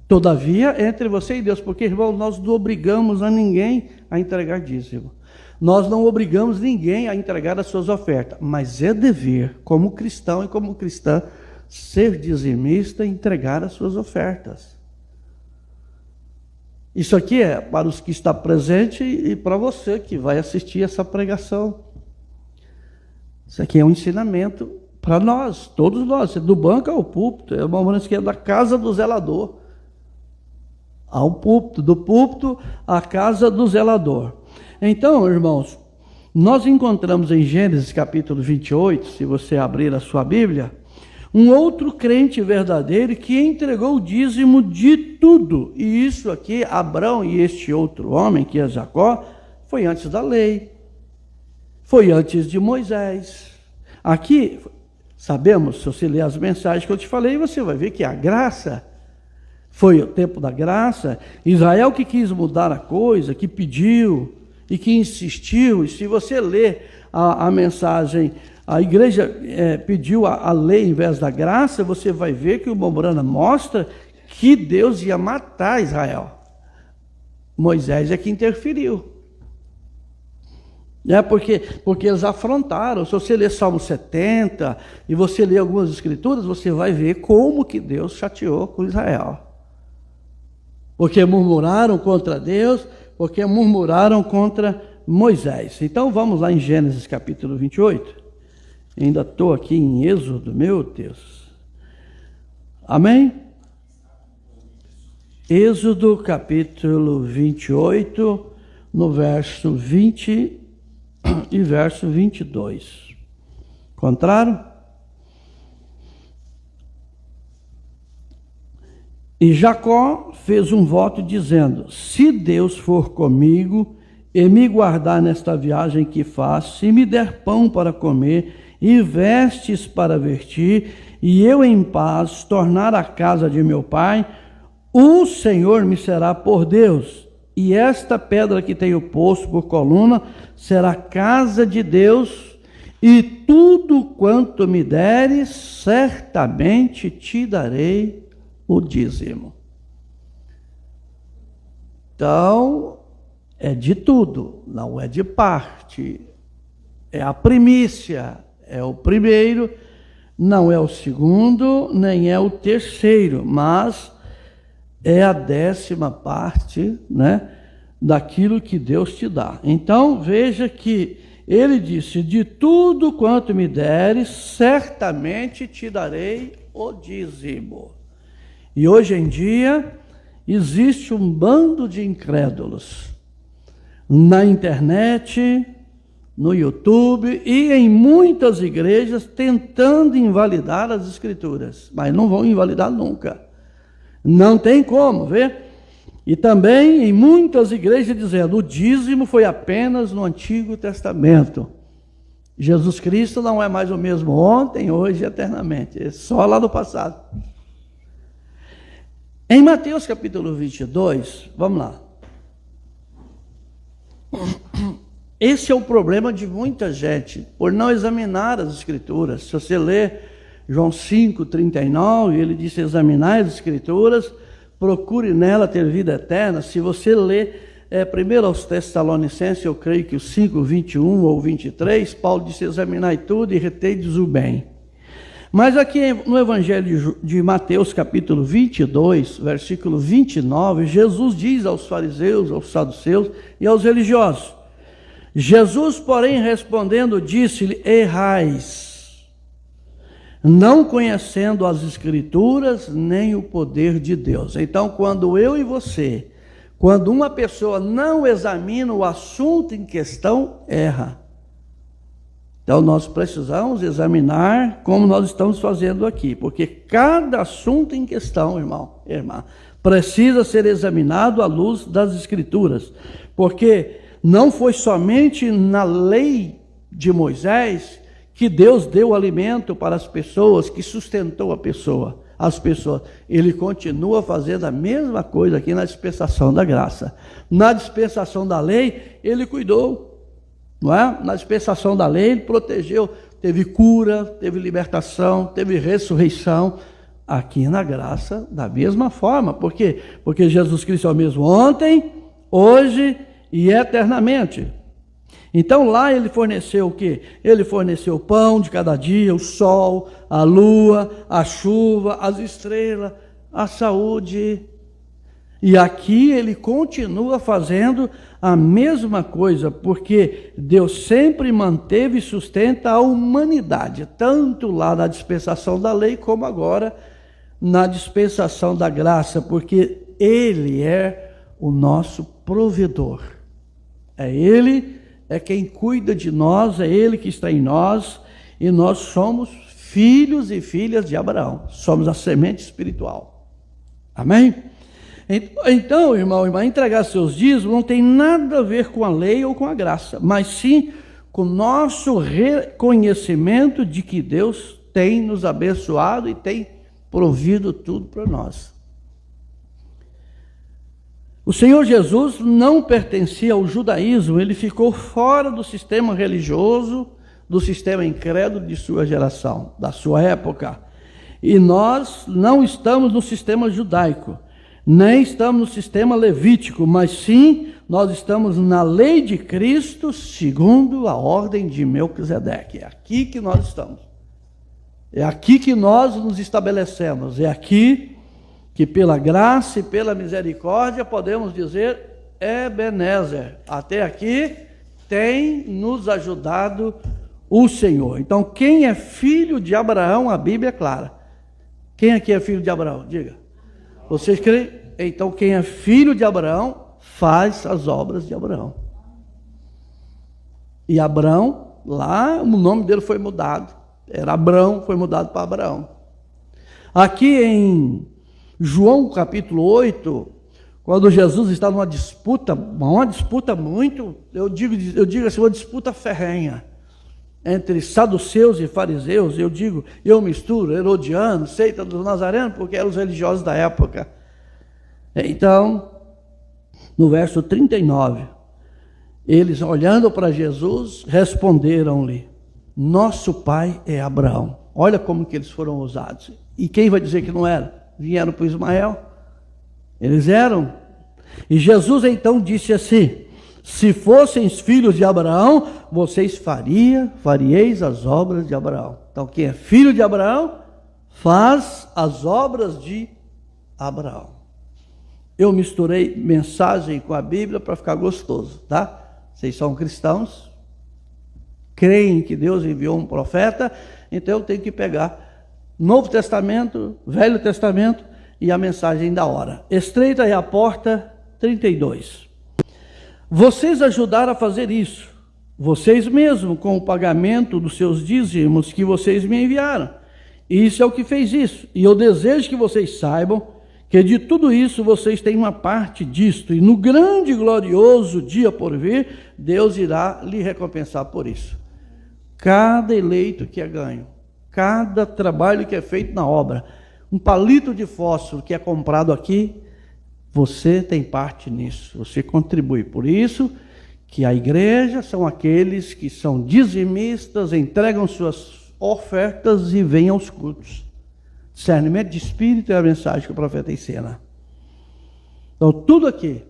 A: Todavia, entre você e Deus, porque, irmão, nós não obrigamos a ninguém a entregar dízimo. Nós não obrigamos ninguém a entregar as suas ofertas, mas é dever, como cristão e como cristã, ser dizimista e entregar as suas ofertas. Isso aqui é para os que estão presentes e para você que vai assistir essa pregação. Isso aqui é um ensinamento para nós, todos nós, do banco ao púlpito, é uma maneira que é da casa do zelador ao púlpito, do púlpito à casa do zelador. Então, irmãos, nós encontramos em Gênesis capítulo 28, se você abrir a sua Bíblia, um outro crente verdadeiro que entregou o dízimo de tudo. E isso aqui, Abrão e este outro homem, que é Jacó, foi antes da lei, foi antes de Moisés. Aqui, sabemos, se você ler as mensagens que eu te falei, você vai ver que a graça, foi o tempo da graça. Israel que quis mudar a coisa, que pediu e que insistiu. E se você ler a mensagem, a igreja pediu a lei em vez da graça, você vai ver que o Mombrana mostra que Deus ia matar Israel. Moisés é que interferiu. Porque eles afrontaram. Se você ler Salmo 70 e você ler algumas escrituras, você vai ver como que Deus chateou com Israel. Porque murmuraram contra Deus, porque murmuraram contra Moisés. Então vamos lá em Gênesis capítulo 28. Ainda estou aqui em Êxodo, meu Deus. Amém? Êxodo capítulo 28, no verso 20 e verso 22. Encontraram? E Jacó fez um voto dizendo: se Deus for comigo e me guardar nesta viagem que faço, se me der pão para comer e vestes para vestir, e eu em paz tornar a casa de meu pai, o Senhor me será por Deus, e esta pedra que tenho posto por coluna será casa de Deus, e tudo quanto me deres, certamente te darei o dízimo. Então, é de tudo, não é de parte. É a primícia, é o primeiro, não é o segundo, nem é o terceiro, mas é a 10ª parte, né, daquilo que Deus te dá. Então, veja que ele disse, de tudo quanto me deres, certamente te darei o dízimo. E hoje em dia, existe um bando de incrédulos na internet, no YouTube e em muitas igrejas tentando invalidar as Escrituras, mas não vão invalidar nunca. Não tem como, vê? E também em muitas igrejas dizendo, o dízimo foi apenas no Antigo Testamento. Jesus Cristo não é mais o mesmo ontem, hoje e eternamente, é só lá no passado. Em Mateus capítulo 22, vamos lá. Esse é o problema de muita gente, por não examinar as Escrituras. Se você ler João 5:39, ele disse, examinai as Escrituras, procure nela ter vida eterna. Se você ler primeiro aos Tessalonicenses, eu creio que o 5:21 ou 23, Paulo disse, examinai tudo e reteides o bem. Mas aqui no Evangelho de Mateus capítulo 22, versículo 29, Jesus diz aos fariseus, aos saduceus e aos religiosos, Jesus, porém, respondendo, disse-lhe, errais, não conhecendo as Escrituras, nem o poder de Deus. Então, quando eu e você, quando uma pessoa não examina o assunto em questão, erra. Então, nós precisamos examinar como nós estamos fazendo aqui, porque cada assunto em questão, irmã, precisa ser examinado à luz das Escrituras, porque não foi somente na lei de Moisés que Deus deu alimento para as pessoas, que sustentou as pessoas. Ele continua fazendo a mesma coisa aqui na dispensação da graça. Na dispensação da lei, ele cuidou, não é? Na dispensação da lei, ele protegeu, teve cura, teve libertação, teve ressurreição. Aqui na graça, da mesma forma. Por quê? Porque Jesus Cristo é o mesmo ontem, hoje e eternamente. Então lá ele forneceu o quê? Ele forneceu o pão de cada dia, o sol, a lua, a chuva, as estrelas, a saúde. E aqui ele continua fazendo a mesma coisa, porque Deus sempre manteve e sustenta a humanidade, tanto lá na dispensação da lei, como agora na dispensação da graça, porque Ele é o nosso provedor. Ele é quem cuida de nós, é Ele que está em nós, e nós somos filhos e filhas de Abraão, somos a semente espiritual. Amém? Então, irmão, irmã, entregar seus dízimos não tem nada a ver com a lei ou com a graça, mas sim com o nosso reconhecimento de que Deus tem nos abençoado e tem provido tudo para nós. O Senhor Jesus não pertencia ao judaísmo, ele ficou fora do sistema religioso, do sistema incrédulo de sua geração, da sua época. E nós não estamos no sistema judaico, nem estamos no sistema levítico, mas sim, nós estamos na lei de Cristo, segundo a ordem de Melquisedeque. É aqui que nós estamos. É aqui que nós nos estabelecemos. É aqui que pela graça e pela misericórdia podemos dizer Ebenezer. Até aqui tem nos ajudado o Senhor. Então, quem é filho de Abraão, a Bíblia é clara. Quem aqui é filho de Abraão? Diga. Vocês creem? Então, quem é filho de Abraão, faz as obras de Abraão. E Abraão, lá, o nome dele foi mudado. Era Abrão, foi mudado para Abraão. Aqui em João capítulo 8, quando Jesus está numa disputa muito, eu digo assim, uma disputa ferrenha, entre saduceus e fariseus, eu misturo, herodianos, seita dos nazarenos, porque eram os religiosos da época. Então, no verso 39, eles olhando para Jesus, responderam-lhe, nosso pai é Abraão. Olha como que eles foram ousados. E quem vai dizer que não era? Vieram para Ismael. Eles eram. E Jesus então disse assim: se fossem filhos de Abraão, vocês faríeis as obras de Abraão. Então quem é filho de Abraão, faz as obras de Abraão. Eu misturei mensagem com a Bíblia para ficar gostoso, tá? Vocês são cristãos, creem que Deus enviou um profeta, então eu tenho que pegar Novo Testamento, Velho Testamento e a mensagem da hora. Estreita é a porta, 32. Vocês ajudaram a fazer isso, vocês mesmos, com o pagamento dos seus dízimos que vocês me enviaram. Isso é o que fez isso. E eu desejo que vocês saibam que de tudo isso vocês têm uma parte disto. E no grande e glorioso dia por vir, Deus irá lhe recompensar por isso. Cada eleito que é ganho, cada trabalho que é feito na obra, um palito de fósforo que é comprado aqui, você tem parte nisso, você contribui. Por isso que a igreja são aqueles que são dizimistas, entregam suas ofertas e vêm aos cultos. Discernimento de espírito é a mensagem que o profeta ensina. Então tudo aqui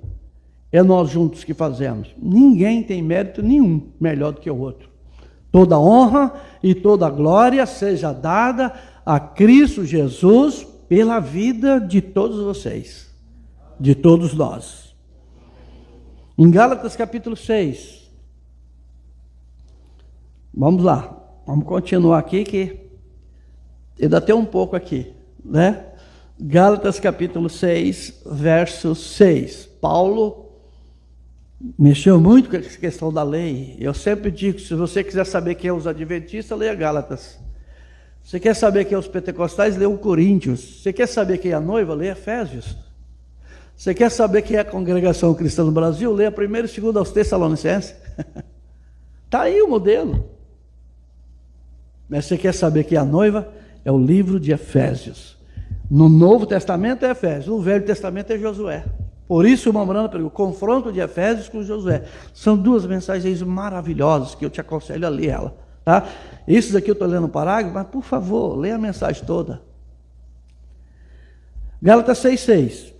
A: é nós juntos que fazemos. Ninguém tem mérito nenhum melhor do que o outro. Toda honra e toda glória seja dada a Cristo Jesus pela vida de todos vocês, de todos nós. Em Gálatas capítulo 6, vamos lá, vamos continuar aqui que ainda tem um pouco aqui, né? Gálatas capítulo 6, verso 6. Paulo mexeu muito com essa questão da lei. Eu sempre digo, se você quiser saber quem é os adventistas, leia Gálatas. Você quer saber quem é os pentecostais, leia o Coríntios. Você quer saber quem é a noiva, leia Efésios. Você quer saber quem é a congregação cristã no Brasil, leia 1º e 2º aos Tessalonicenses. Está aí o modelo. Mas você quer saber quem é a noiva? É o livro de Efésios. No Novo Testamento é Efésios, no Velho Testamento é Josué. Por isso o Mambrana pregou o confronto de Efésios com Josué. São duas mensagens maravilhosas que eu te aconselho a ler ela. Tá? Isso daqui eu estou lendo um parágrafo, mas por favor, leia a mensagem toda. Gálatas 6,6.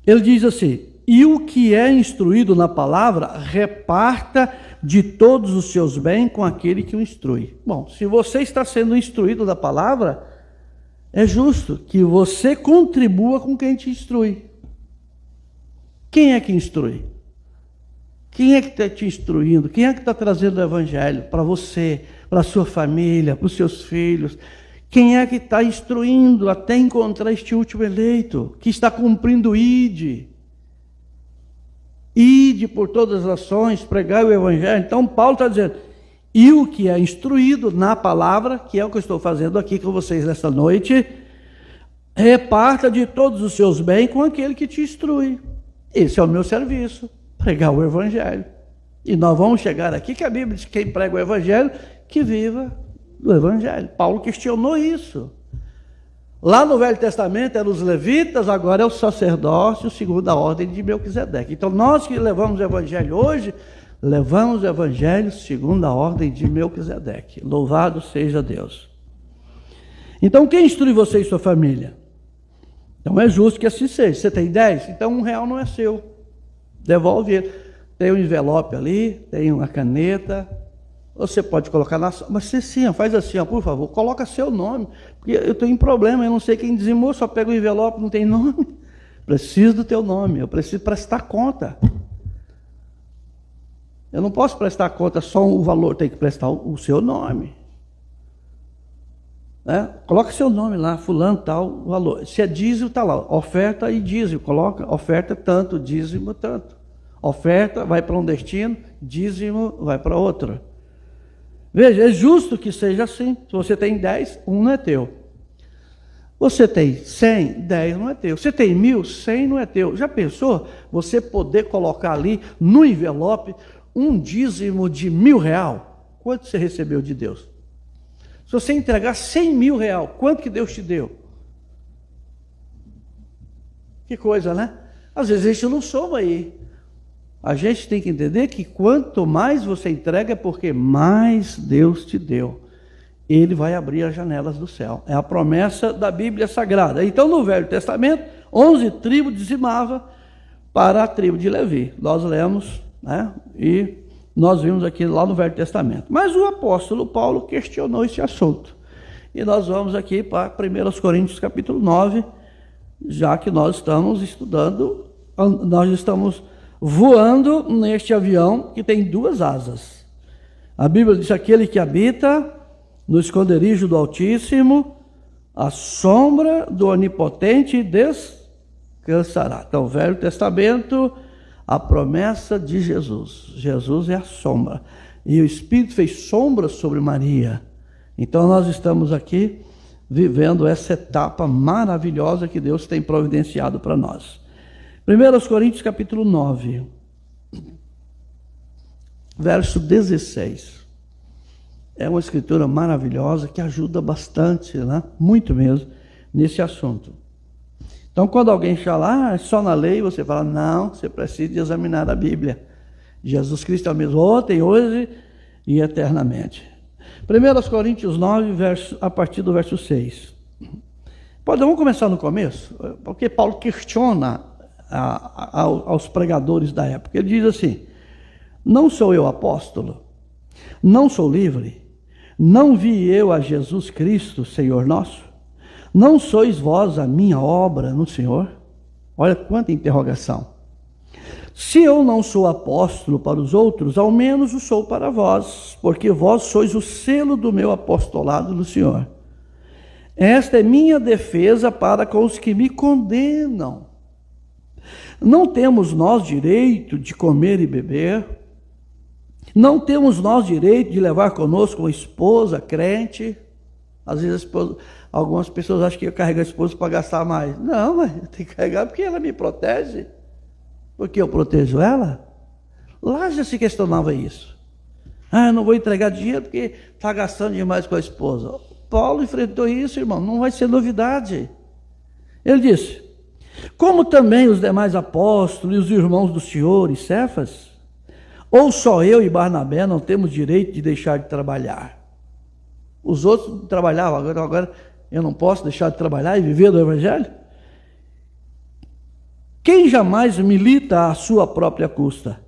A: Ele diz assim: e o que é instruído na palavra, reparta de todos os seus bens com aquele que o instrui. Bom, se você está sendo instruído da palavra, é justo que você contribua com quem te instrui. Quem é que instrui? Quem é que está te instruindo? Quem é que está trazendo o evangelho para você, para a sua família, para os seus filhos? Quem é que está instruindo até encontrar este último eleito, que está cumprindo o ide? Ide por todas as nações, pregai o evangelho. Então Paulo está dizendo, e o que é instruído na palavra, que é o que eu estou fazendo aqui com vocês nesta noite, reparta de todos os seus bens com aquele que te instrui. Esse é o meu serviço, pregar o evangelho. E nós vamos chegar aqui que a Bíblia diz que quem prega o evangelho, que viva do evangelho. Paulo questionou isso. Lá no Velho Testamento eram os levitas, agora é o sacerdócio segundo a ordem de Melquisedeque. Então nós que levamos o evangelho hoje, levamos o evangelho segundo a ordem de Melquisedeque. Louvado seja Deus. Então quem instrui você e sua família? Então é justo que assim seja. Você tem 10? Então R$1 não é seu. Devolve ele. Tem um envelope ali, tem uma caneta. Você pode colocar na... Mas você sim, faz assim, ó, por favor, coloca seu nome. Porque eu tenho um problema, eu não sei quem dizimou, só pega o envelope, não tem nome. Preciso do teu nome, eu preciso prestar conta. Eu não posso prestar conta só o valor, tem que prestar o seu nome. Né? Coloca seu nome lá, fulano, tal, valor. Se é dízimo, está lá, oferta e dízimo. Coloca, oferta tanto, dízimo tanto. Oferta vai para um destino, dízimo vai para outro. Veja, é justo que seja assim. Se você tem 10, 1 não é teu. Você tem 100, 10 não é teu. Você tem 1.000, 100 não é teu. Já pensou você poder colocar ali no envelope um dízimo de R$1.000? Quanto você recebeu de Deus? Se você entregar R$100.000, quanto que Deus te deu? Que coisa, né? Às vezes a gente não soma aí. A gente tem que entender que quanto mais você entrega é porque mais Deus te deu. Ele vai abrir as janelas do céu. É a promessa da Bíblia Sagrada. Então, no Velho Testamento, 11 tribos dizimavam para a tribo de Levi. Nós lemos, né? E nós vimos aqui lá no Velho Testamento. Mas o apóstolo Paulo questionou esse assunto. E nós vamos aqui para 1 Coríntios capítulo 9, já que nós estamos estudando, nós estamos voando neste avião que tem duas asas. A Bíblia diz: aquele que habita no esconderijo do Altíssimo, a sombra do Onipotente descansará. Então, Velho Testamento, a promessa de Jesus. Jesus é a sombra. E o Espírito fez sombra sobre Maria. Então, nós estamos aqui vivendo essa etapa maravilhosa que Deus tem providenciado para nós. 1 Coríntios capítulo 9, verso 16. É uma escritura maravilhosa que ajuda bastante, né? Muito mesmo, nesse assunto. Então, quando alguém fala, é só na lei, você fala, não, você precisa de examinar a Bíblia. Jesus Cristo é o mesmo ontem, hoje e eternamente. 1 Coríntios 9, a partir do verso 6. Vamos começar no começo, porque Paulo questiona aos pregadores da época. Ele diz assim: não sou eu apóstolo? Não sou livre? Não vi eu a Jesus Cristo, Senhor nosso? Não sois vós a minha obra no Senhor? Olha quanta interrogação. Se eu não sou apóstolo para os outros, ao menos o sou para vós, porque vós sois o selo do meu apostolado no Senhor. Esta é minha defesa para com os que me condenam. Não temos nós direito de comer e beber? Não temos nós direito de levar conosco uma esposa crente? Às vezes algumas pessoas acham que eu carrego a esposa para gastar mais. Não, mas eu tenho que carregar porque ela me protege. Porque eu protejo ela? Lá já se questionava isso. Eu não vou entregar dinheiro porque está gastando demais com a esposa. Paulo enfrentou isso, irmão, não vai ser novidade. Ele disse: como também os demais apóstolos e os irmãos do Senhor e Cefas? Ou só eu e Barnabé não temos direito de deixar de trabalhar? Os outros trabalhavam, agora eu não posso deixar de trabalhar e viver do Evangelho? Quem jamais milita à sua própria custa?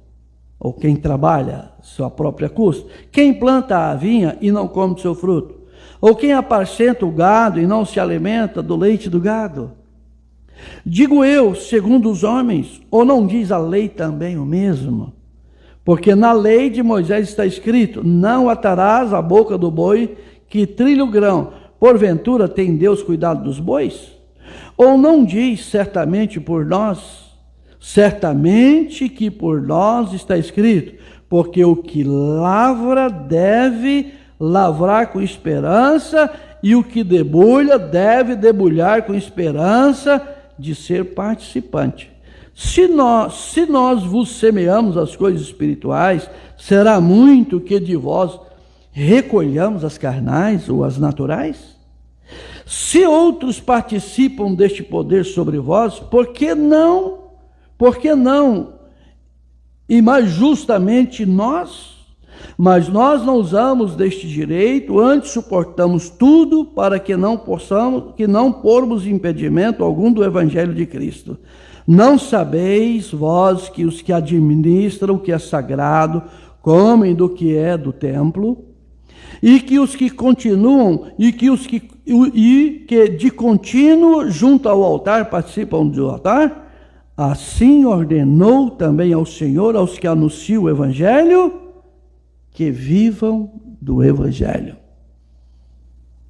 A: Ou quem trabalha à sua própria custa? Quem planta a vinha e não come do seu fruto? Ou quem apacenta o gado e não se alimenta do leite do gado? Digo eu, segundo os homens, ou não diz a lei também o mesmo? Porque na lei de Moisés está escrito: não atarás a boca do boi que trilha o grão. Porventura tem Deus cuidado dos bois? Ou não diz certamente por nós? Certamente que por nós está escrito: porque o que lavra deve lavrar com esperança, e o que debulha deve debulhar com esperança de ser participante. Se nós vos semeamos as coisas espirituais, será muito que de vós recolhamos as carnais ou as naturais? Se outros participam deste poder sobre vós, por que não? E mais justamente nós? Mas nós não usamos deste direito, antes suportamos tudo para que não pormos impedimento algum do Evangelho de Cristo. Não sabeis vós que os que administram o que é sagrado comem do que é do templo, e que os que continuam e que de contínuo junto ao altar participam do altar? Assim ordenou também ao Senhor aos que anunciam o Evangelho que vivam do Evangelho.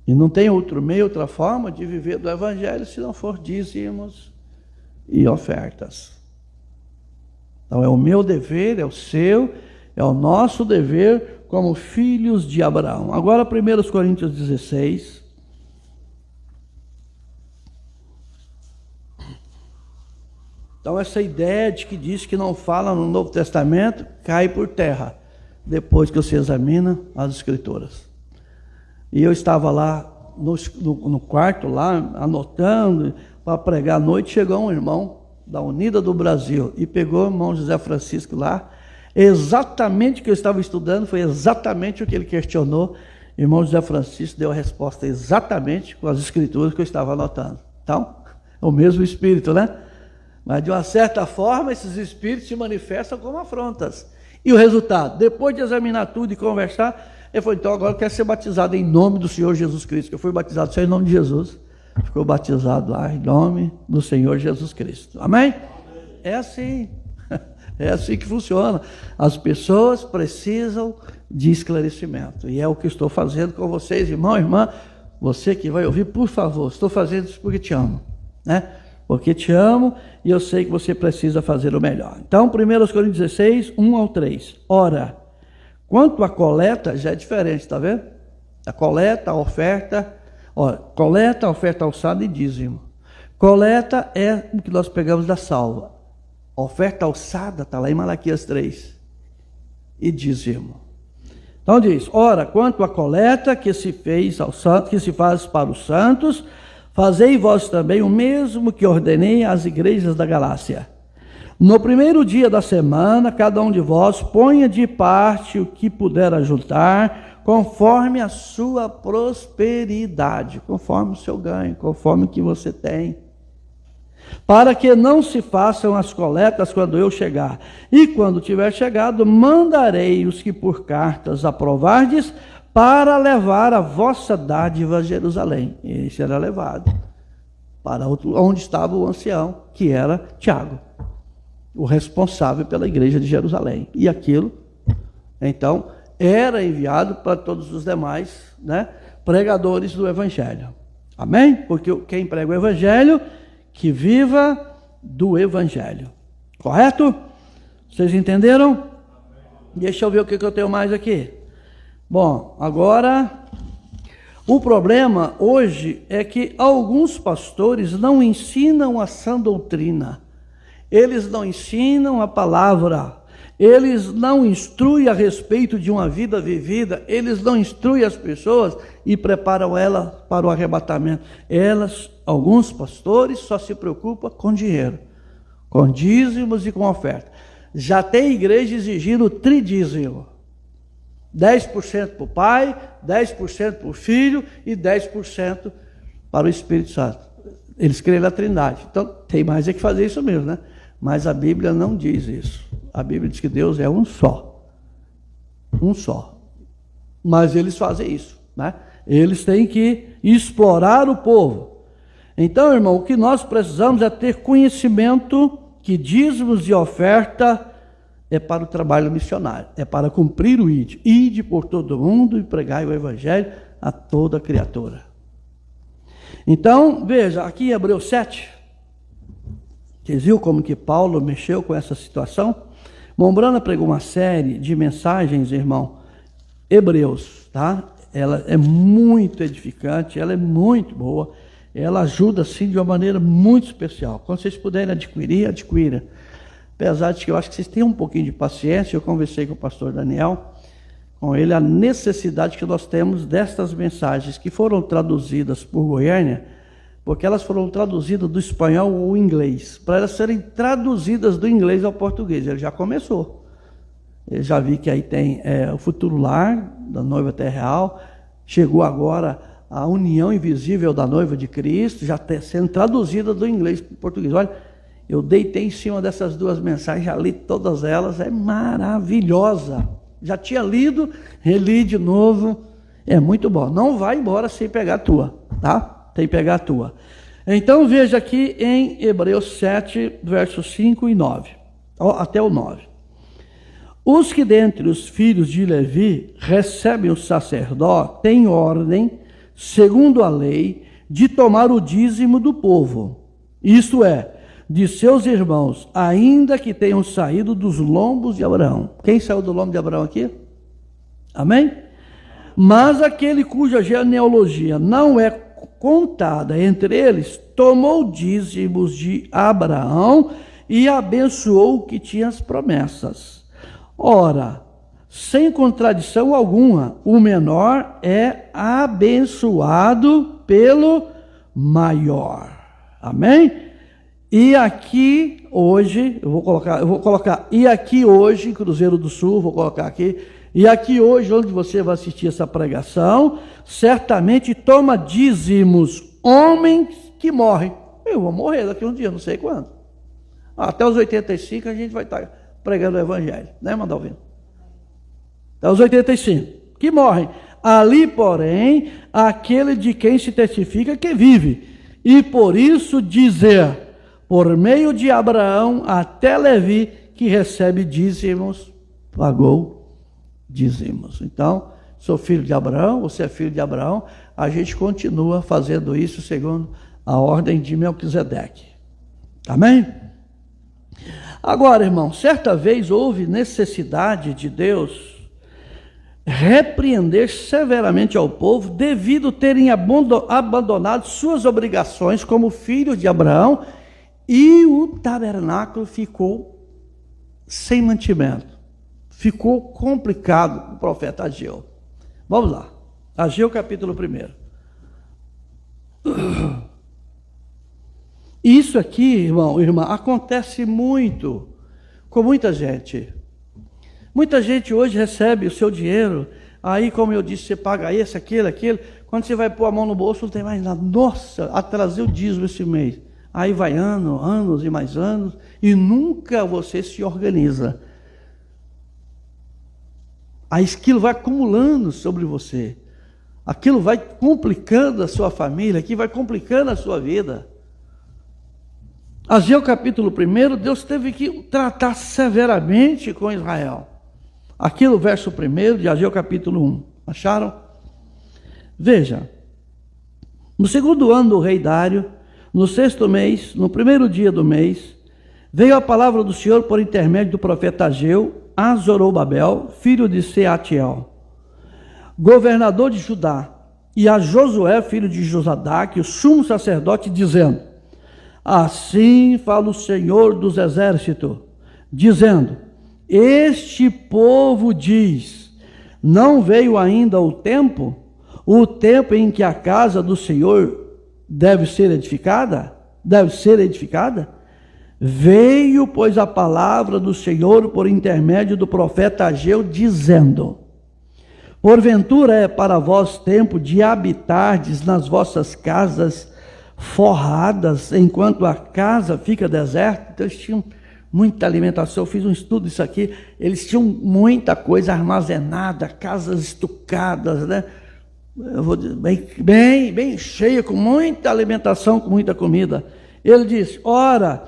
A: E não tem outro meio, outra forma de viver do Evangelho se não for dízimos e ofertas. Então é o meu dever, é o seu, é o nosso dever como filhos de Abraão. Agora 1 Coríntios 16. Então essa ideia de que diz que não fala no Novo Testamento cai por terra depois que você examina as Escrituras. E eu estava lá no quarto, lá anotando para pregar à noite. Chegou um irmão da Unida do Brasil, e pegou o irmão José Francisco lá, exatamente o que eu estava estudando, foi exatamente o que ele questionou. O irmão José Francisco deu a resposta exatamente com as escrituras que eu estava anotando. Então, é o mesmo Espírito, né? Mas de uma certa forma, esses Espíritos se manifestam como afrontas. E o resultado? Depois de examinar tudo e conversar, ele falou, então agora eu quero ser batizado em nome do Senhor Jesus Cristo, que eu fui batizado só em nome de Jesus. Ficou batizado lá em nome do Senhor Jesus Cristo. Amém? É assim. É assim que funciona. As pessoas precisam de esclarecimento. E é o que estou fazendo com vocês, irmão e irmã. Você que vai ouvir, por favor, estou fazendo isso porque te amo, né? Porque te amo e eu sei que você precisa fazer o melhor. Então, 1 Coríntios 16, 1 ao 3. Ora, quanto à coleta, já é diferente, está vendo? A coleta, a oferta, coleta, oferta alçada e dízimo. Coleta é o que nós pegamos da salva. Oferta alçada está lá em Malaquias 3. E dízimo. Então diz, ora, quanto à coleta que se fez aos santos, que se faz para os santos, fazei vós também o mesmo que ordenei às igrejas da Galácia. No primeiro dia da semana, cada um de vós ponha de parte o que puder ajuntar, conforme a sua prosperidade, conforme o seu ganho, conforme o que você tem. Para que não se façam as coletas quando eu chegar. E quando tiver chegado, mandarei os que por cartas aprovardes para levar a vossa dádiva a Jerusalém. Esse era levado para onde estava o ancião, que era Tiago, o responsável pela igreja de Jerusalém. E aquilo, então, era enviado para todos os demais, né, pregadores do Evangelho. Amém? Porque quem prega o Evangelho, que viva do Evangelho. Correto? Vocês entenderam? Deixa eu ver o que eu tenho mais aqui. Bom, agora, o problema hoje é que alguns pastores não ensinam a sã doutrina. Eles não ensinam a palavra. Eles não instruem a respeito de uma vida vivida. Eles não instruem as pessoas e preparam elas para o arrebatamento. Alguns pastores só se preocupam com dinheiro, com dízimos e com oferta. Já tem igreja exigindo tridízimo. 10% para o Pai, 10% para o Filho e 10% para o Espírito Santo. Eles creem na Trindade. Então, tem mais é que fazer isso mesmo, né? Mas a Bíblia não diz isso. A Bíblia diz que Deus é um só. Um só. Mas eles fazem isso, né? Eles têm que explorar o povo. Então, irmão, o que nós precisamos é ter conhecimento que dízimos e oferta é para o trabalho missionário, é para cumprir o ide. Ide por todo mundo e pregai o Evangelho a toda criatura. Então, veja, aqui em Hebreus 7, vocês viram como que Paulo mexeu com essa situação? Mombrana pregou uma série de mensagens, irmão, Hebreus, tá? Ela é muito edificante, ela é muito boa, ela ajuda, assim, de uma maneira muito especial. Quando vocês puderem adquirir, adquira. Apesar de que eu acho que vocês têm um pouquinho de paciência, eu conversei com o pastor Daniel, com ele, a necessidade que nós temos destas mensagens que foram traduzidas por Goiânia, porque elas foram traduzidas do espanhol ao inglês, para elas serem traduzidas do inglês ao português. Ele já começou. Eu já vi que aí tem o Futuro Lar, da Noiva Terra Real, chegou agora a União Invisível da Noiva de Cristo, já está sendo traduzida do inglês para o português. Olha, eu deitei em cima dessas duas mensagens, já li todas elas, é maravilhosa. Já tinha lido, reli de novo, é muito bom. Não vai embora sem pegar a tua, tá? Tem que pegar a tua. Então veja aqui em Hebreus 7, versos 5 e 9, até o 9. Os que dentre os filhos de Levi recebem o sacerdote têm ordem, segundo a lei, de tomar o dízimo do povo, isto é, de seus irmãos, ainda que tenham saído dos lombos de Abraão. Quem saiu do lombo de Abraão aqui? Amém? Mas aquele cuja genealogia não é contada entre eles, tomou dízimos de Abraão e abençoou o que tinha as promessas. Ora, sem contradição alguma, o menor é abençoado pelo maior. Amém? E aqui hoje, eu vou colocar, e aqui hoje, em Cruzeiro do Sul, vou colocar aqui, e aqui hoje, onde você vai assistir essa pregação, certamente toma dízimos homens que morrem. Eu vou morrer daqui a um dia, não sei quando. Até os 85 a gente vai estar pregando o evangelho, né, Mandalvino? Até os 85, que morrem. Ali, porém, aquele de quem se testifica que vive. E por isso dizer, por meio de Abraão até Levi, que recebe dízimos, pagou dízimos. Então, sou filho de Abraão, você é filho de Abraão, a gente continua fazendo isso segundo a ordem de Melquisedeque. Amém? Agora, irmão, certa vez houve necessidade de Deus repreender severamente ao povo devido terem abandonado suas obrigações como filho de Abraão, e o tabernáculo ficou sem mantimento. Ficou complicado o profeta Ageu. Vamos lá. Ageu capítulo 1. Isso aqui, irmão, irmã, acontece muito com muita gente. Muita gente hoje recebe o seu dinheiro, aí, como eu disse, você paga esse, aquele. Quando você vai pôr a mão no bolso, não tem mais nada. Nossa, atrasei o dízimo esse mês. Aí vai anos e mais anos, e nunca você se organiza. Aí aquilo vai acumulando sobre você. Aquilo vai complicando a sua família, aquilo vai complicando a sua vida. Ageu capítulo 1, Deus teve que tratar severamente com Israel. Aqui no verso 1 de Ageu capítulo 1. Acharam? Veja. No segundo ano do rei Dário, no 6º mês, no 1º dia do mês, veio a palavra do Senhor por intermédio do profeta Ageu a Zorobabel, filho de Seatiel, governador de Judá, e a Josué, filho de Josadaque, o sumo sacerdote, dizendo: assim fala o Senhor dos exércitos, dizendo: este povo diz, não veio ainda o tempo em que a casa do Senhor deve ser edificada? Veio, pois, a palavra do Senhor por intermédio do profeta Ageu, dizendo: porventura é para vós tempo de habitardes nas vossas casas forradas, enquanto a casa fica deserta? Então, eles tinham muita alimentação. Eu fiz um estudo disso aqui. Eles tinham muita coisa armazenada, casas estucadas, né? Eu vou dizer, bem cheia, com muita alimentação, com muita comida. Ele diz: ora,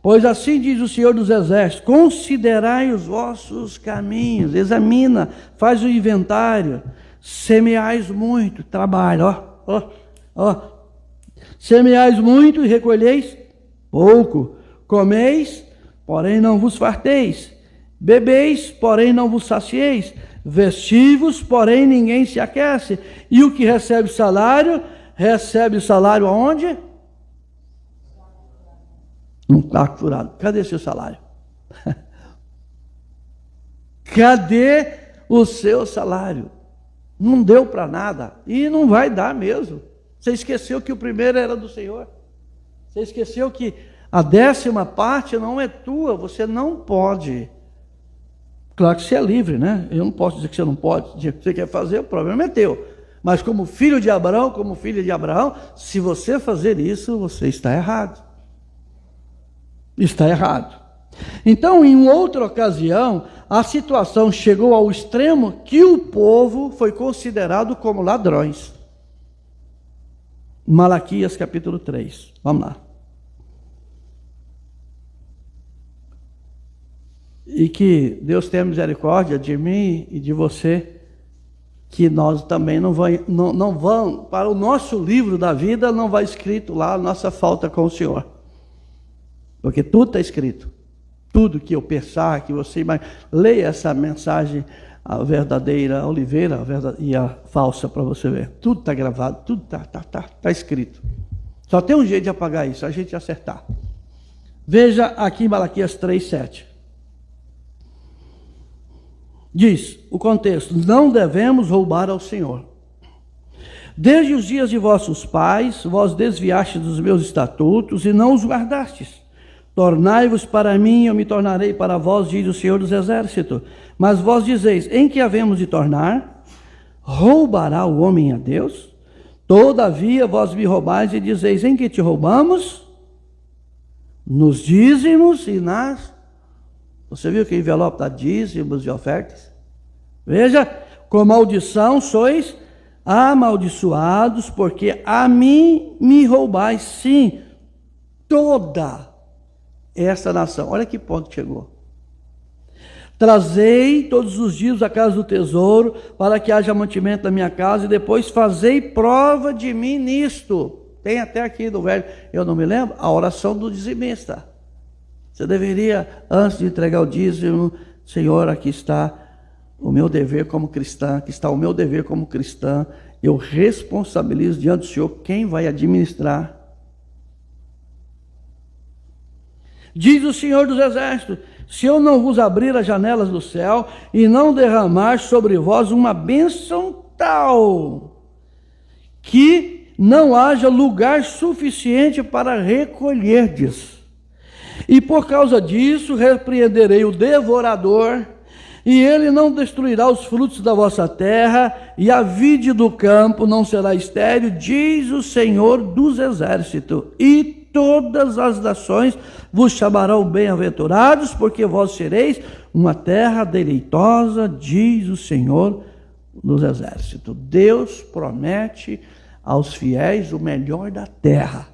A: pois assim diz o Senhor dos Exércitos, considerai os vossos caminhos, examina, faz o inventário, semeais muito, trabalho, semeais muito e recolheis pouco, comeis, porém não vos farteis, bebeis, porém não vos sacieis, vestivos, porém ninguém se aquece, e o que recebe salário aonde? Não está furado. Cadê seu salário? Cadê o seu salário? Não deu para nada. E não vai dar mesmo. Você esqueceu que o primeiro era do Senhor. Você esqueceu que a 10ª parte não é tua. Você não pode. Claro que você é livre, né? Eu não posso dizer que você não pode. O que você quer fazer, o problema é teu. Mas como filho de Abraão, como filha de Abraão, se você fazer isso, você está errado. Está errado. Então, em outra ocasião, a situação chegou ao extremo que o povo foi considerado como ladrões. Malaquias capítulo 3. Vamos lá. E que Deus tenha misericórdia de mim e de você, que nós também não vão, para o nosso livro da vida, não vai escrito lá a nossa falta com o Senhor. Porque tudo está escrito. Tudo que eu pensar, que você leia essa mensagem, a verdadeira oliveira e a falsa, para você ver. Tudo está gravado, tudo está escrito. Só tem um jeito de apagar isso, a gente acertar. Veja aqui em Malaquias 3:7. Diz o contexto: não devemos roubar ao Senhor. Desde os dias de vossos pais, vós desviastes dos meus estatutos e não os guardastes. Tornai-vos para mim, eu me tornarei para vós, diz o Senhor dos Exércitos. Mas vós dizeis, em que havemos de tornar? Roubará o homem a Deus? Todavia vós me roubais e dizeis, em que te roubamos? Nos dízimos e nas... Você viu que o envelope está dízimos e ofertas? Veja, com maldição sois amaldiçoados, porque a mim me roubais, sim, toda esta nação. Olha que ponto chegou. Trazei todos os dias a casa do tesouro, para que haja mantimento na minha casa, e depois fazei prova de mim nisto. Tem até aqui no velho, eu não me lembro, a oração do dizimista. Você deveria, antes de entregar o dízimo, Senhor, aqui está o meu dever como cristã, aqui está o meu dever como cristã, eu responsabilizo diante do Senhor quem vai administrar. Diz o Senhor dos Exércitos, se eu não vos abrir as janelas do céu e não derramar sobre vós uma bênção tal, que não haja lugar suficiente para recolherdes. E por causa disso repreenderei o devorador, e ele não destruirá os frutos da vossa terra, e a vide do campo não será estéril, diz o Senhor dos Exércitos. E todas as nações vos chamarão bem-aventurados, porque vós sereis uma terra deleitosa, diz o Senhor dos Exércitos. Deus promete aos fiéis o melhor da terra.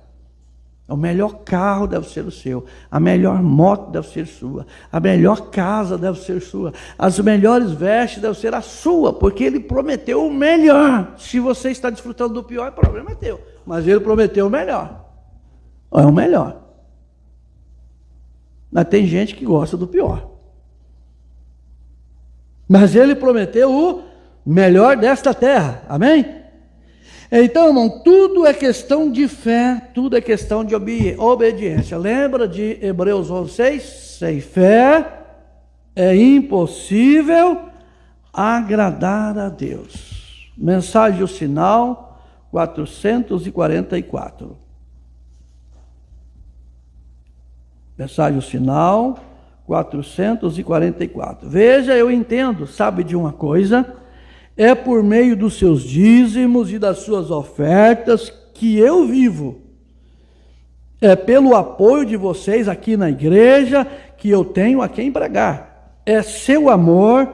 A: O melhor carro deve ser o seu, a melhor moto deve ser sua, a melhor casa deve ser sua, as melhores vestes devem ser a sua, porque ele prometeu o melhor. Se você está desfrutando do pior, o problema é teu, mas ele prometeu o melhor. É o melhor. Mas tem gente que gosta do pior. Mas ele prometeu o melhor desta terra. Amém? Então, irmão, tudo é questão de fé, tudo é questão de obediência. Lembra de Hebreus 11:6? Sem fé é impossível agradar a Deus. Mensagem o sinal 444. Mensagem o sinal 444. Veja, eu entendo, sabe de uma coisa? É por meio dos seus dízimos e das suas ofertas que eu vivo. É pelo apoio de vocês aqui na igreja que eu tenho a quem pregar. É seu amor,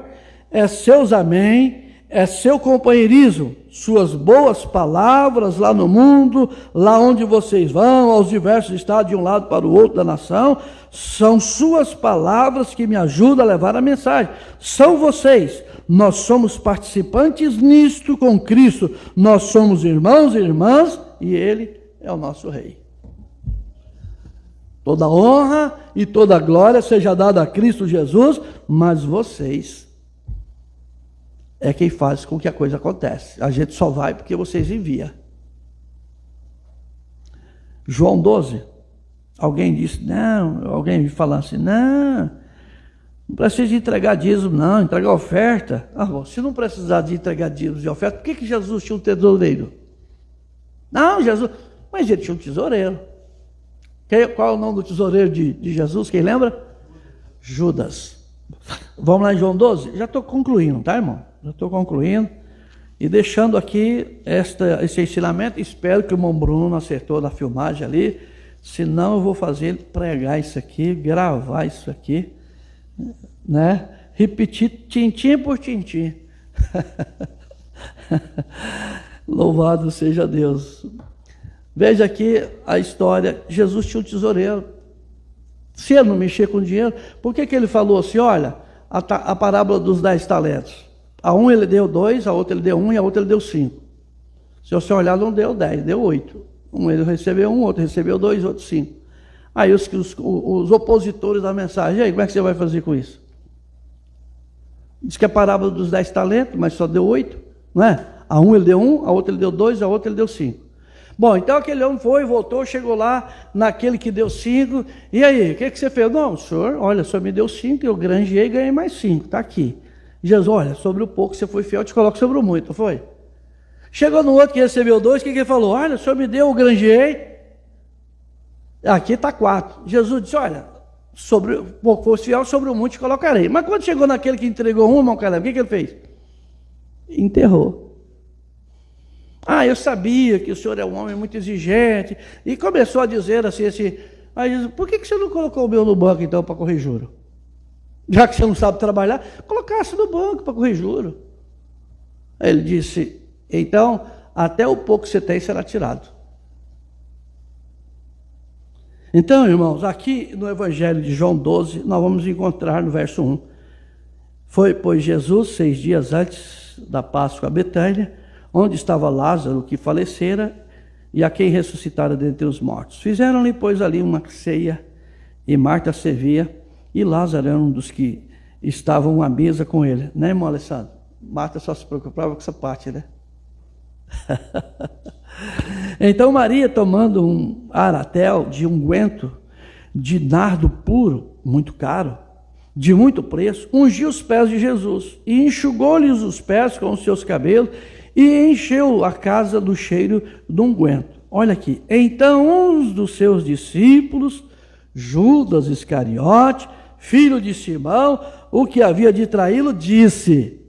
A: é seus amém, é seu companheirismo, suas boas palavras lá no mundo, lá onde vocês vão, aos diversos estados de um lado para o outro da nação, são suas palavras que me ajudam a levar a mensagem. São vocês. Nós somos participantes nisto com Cristo. Nós somos irmãos e irmãs e Ele é o nosso Rei. Toda honra e toda glória seja dada a Cristo Jesus, mas vocês é quem faz com que a coisa aconteça. A gente só vai porque vocês enviam. João 12, alguém disse, não, alguém me falando assim, não precisa de entregar dízimo, não, entregar oferta. Se não precisar de entregar dízimo e oferta, por que Jesus tinha um tesoureiro? Não, Jesus, mas ele tinha um tesoureiro. Qual é o nome do tesoureiro de Jesus? Quem lembra? Judas. Vamos lá em João 12? Já estou concluindo, tá, irmão? Já estou concluindo e deixando aqui esse ensinamento. Espero que o irmão Bruno acertou na filmagem ali, senão eu vou fazer ele pregar isso aqui, gravar isso aqui, né? Repetir tintim por tintim. Louvado seja Deus. Veja aqui a história. Jesus tinha um tesoureiro. Se ele não mexer com dinheiro, por que ele falou assim? Olha, a parábola dos 10 talentos. A um ele deu 2, a outra ele deu 1 e a outra ele deu 5. Se você olhar, não deu 10, deu 8. Um ele recebeu 1, outro recebeu 2, outro 5. Aí os opositores da mensagem, e aí, como é que você vai fazer com isso? Diz que é a parábola dos 10 talentos, mas só deu 8, não é? A um ele deu 1, a outra ele deu 2, a outra ele deu 5. Bom, então aquele homem foi, voltou, chegou lá naquele que deu 5, e aí, o que você fez? Não, senhor, olha, o senhor me deu 5, eu granjeei e ganhei mais 5, está aqui. Jesus, olha, sobre o pouco você foi fiel, eu te coloco sobre o muito, foi? Chegou no outro que recebeu 2, o que ele falou? Olha, o senhor me deu, eu granjeei. Aqui está 4. Jesus disse, olha, pouco fosse fiel, sobre o monte colocarei. Mas quando chegou naquele que entregou uma, o que ele fez? Enterrou. Eu sabia que o senhor é um homem muito exigente. E começou a dizer assim, aí Jesus, por que você não colocou o meu no banco então para correr juro? Já que você não sabe trabalhar, colocasse no banco para correr juro. Ele disse, então, até o pouco que você tem será tirado. Então, irmãos, aqui no Evangelho de João 12, nós vamos encontrar no verso 1. Foi, pois, Jesus, 6 dias antes da Páscoa a Betânia, onde estava Lázaro, que falecera, e a quem ressuscitara dentre os mortos. Fizeram-lhe, pois, ali uma ceia, e Marta servia, e Lázaro era um dos que estavam à mesa com ele. Né, irmão Alessandro? Marta só se preocupava com essa parte, né? Então Maria, tomando um aratel de unguento de nardo puro, muito caro, de muito preço, ungiu os pés de Jesus e enxugou-lhes os pés com os seus cabelos e encheu a casa do cheiro do unguento. Olha aqui, então um dos seus discípulos, Judas Iscariote, filho de Simão, o que havia de traí-lo, disse,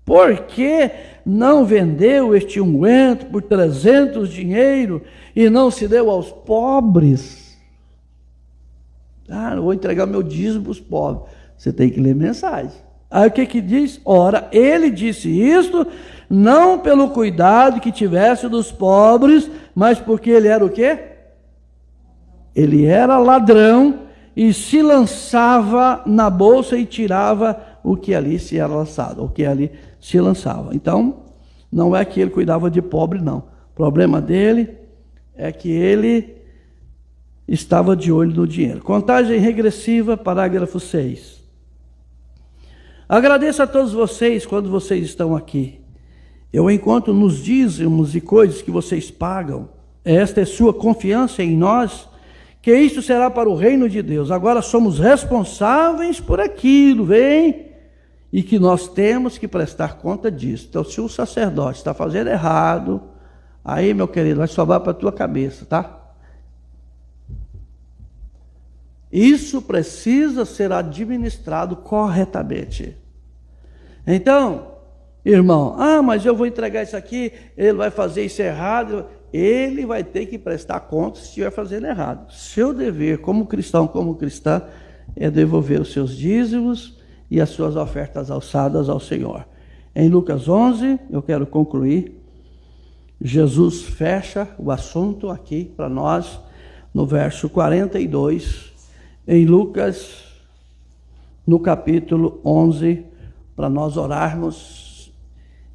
A: por que não vendeu este unguento por 300 dinheiro e não se deu aos pobres? Eu vou entregar meu dízimo para os pobres. Você tem que ler mensagem. Aí o que diz? Ora, ele disse isto, não pelo cuidado que tivesse dos pobres, mas porque ele era o quê? Ele era ladrão e se lançava na bolsa e tirava o que ali se era lançado, o que ali se lançava. Então, não é que ele cuidava de pobre, não. O problema dele é que ele estava de olho no dinheiro. Contagem regressiva, parágrafo 6. Agradeço a todos vocês quando vocês estão aqui. Eu encontro nos dízimos e coisas que vocês pagam. Esta é sua confiança em nós, que isso será para o reino de Deus. Agora somos responsáveis por aquilo, vem? E que nós temos que prestar conta disso. Então, se o sacerdote está fazendo errado, aí, meu querido, vai sobrar para a tua cabeça, tá? Isso precisa ser administrado corretamente. Então, irmão, mas eu vou entregar isso aqui, ele vai fazer isso errado, ele vai ter que prestar conta se estiver fazendo errado. Seu dever como cristão, como cristã, é devolver os seus dízimos e as suas ofertas alçadas ao Senhor. Em Lucas 11, eu quero concluir, Jesus fecha o assunto aqui para nós, no verso 42, em Lucas, no capítulo 11, para nós orarmos,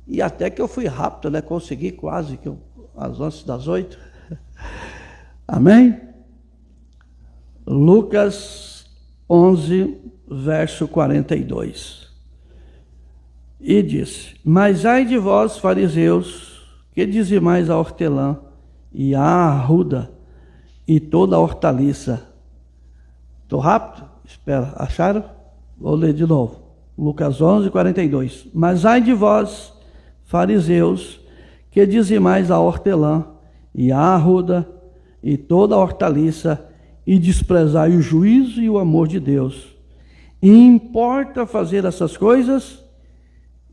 A: e até que eu fui rápido, né? Consegui quase que às 11 das 8. Amém? Lucas 11, verso 42. E disse, mas ai de vós, fariseus, que dizimais a hortelã e a arruda e toda a hortaliça. Estou rápido? Espera, acharam? Vou ler de novo. Lucas 11, 42. Mas ai de vós, fariseus, que dizimais a hortelã e a arruda e toda a hortaliça e desprezai o juízo e o amor de Deus. E importa fazer essas coisas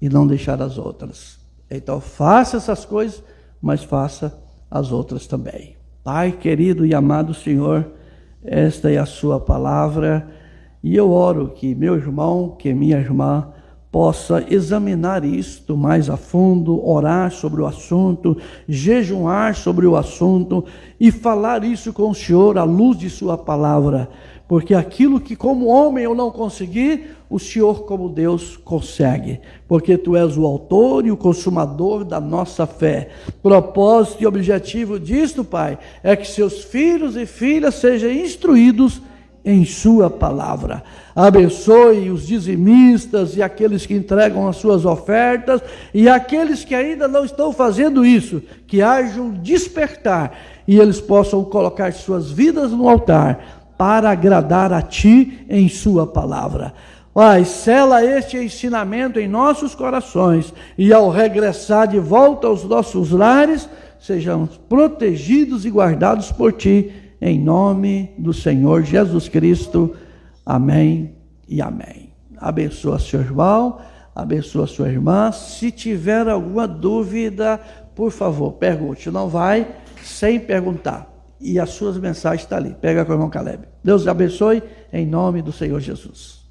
A: e não deixar as outras. Então faça essas coisas, mas faça as outras também. Pai querido e amado Senhor, esta é a sua palavra, e eu oro que meu irmão, que minha irmã, possa examinar isto mais a fundo, orar sobre o assunto, jejuar sobre o assunto e falar isso com o Senhor à luz de sua palavra, porque aquilo que como homem eu não consegui, o Senhor como Deus consegue, porque Tu és o autor e o consumador da nossa fé. Propósito e objetivo disto, Pai, é que seus filhos e filhas sejam instruídos em sua palavra. Abençoe os dizimistas e aqueles que entregam as suas ofertas e aqueles que ainda não estão fazendo isso, que haja um despertar e eles possam colocar suas vidas no altar para agradar a Ti em sua palavra. Pai, sela este ensinamento em nossos corações e ao regressar de volta aos nossos lares, sejamos protegidos e guardados por Ti em nome do Senhor Jesus Cristo. Amém e amém. Abençoa seu irmão, abençoa sua irmã. Se tiver alguma dúvida, por favor, pergunte. Não vai sem perguntar. E as suas mensagens estão ali. Pega com o irmão Caleb. Deus abençoe em nome do Senhor Jesus.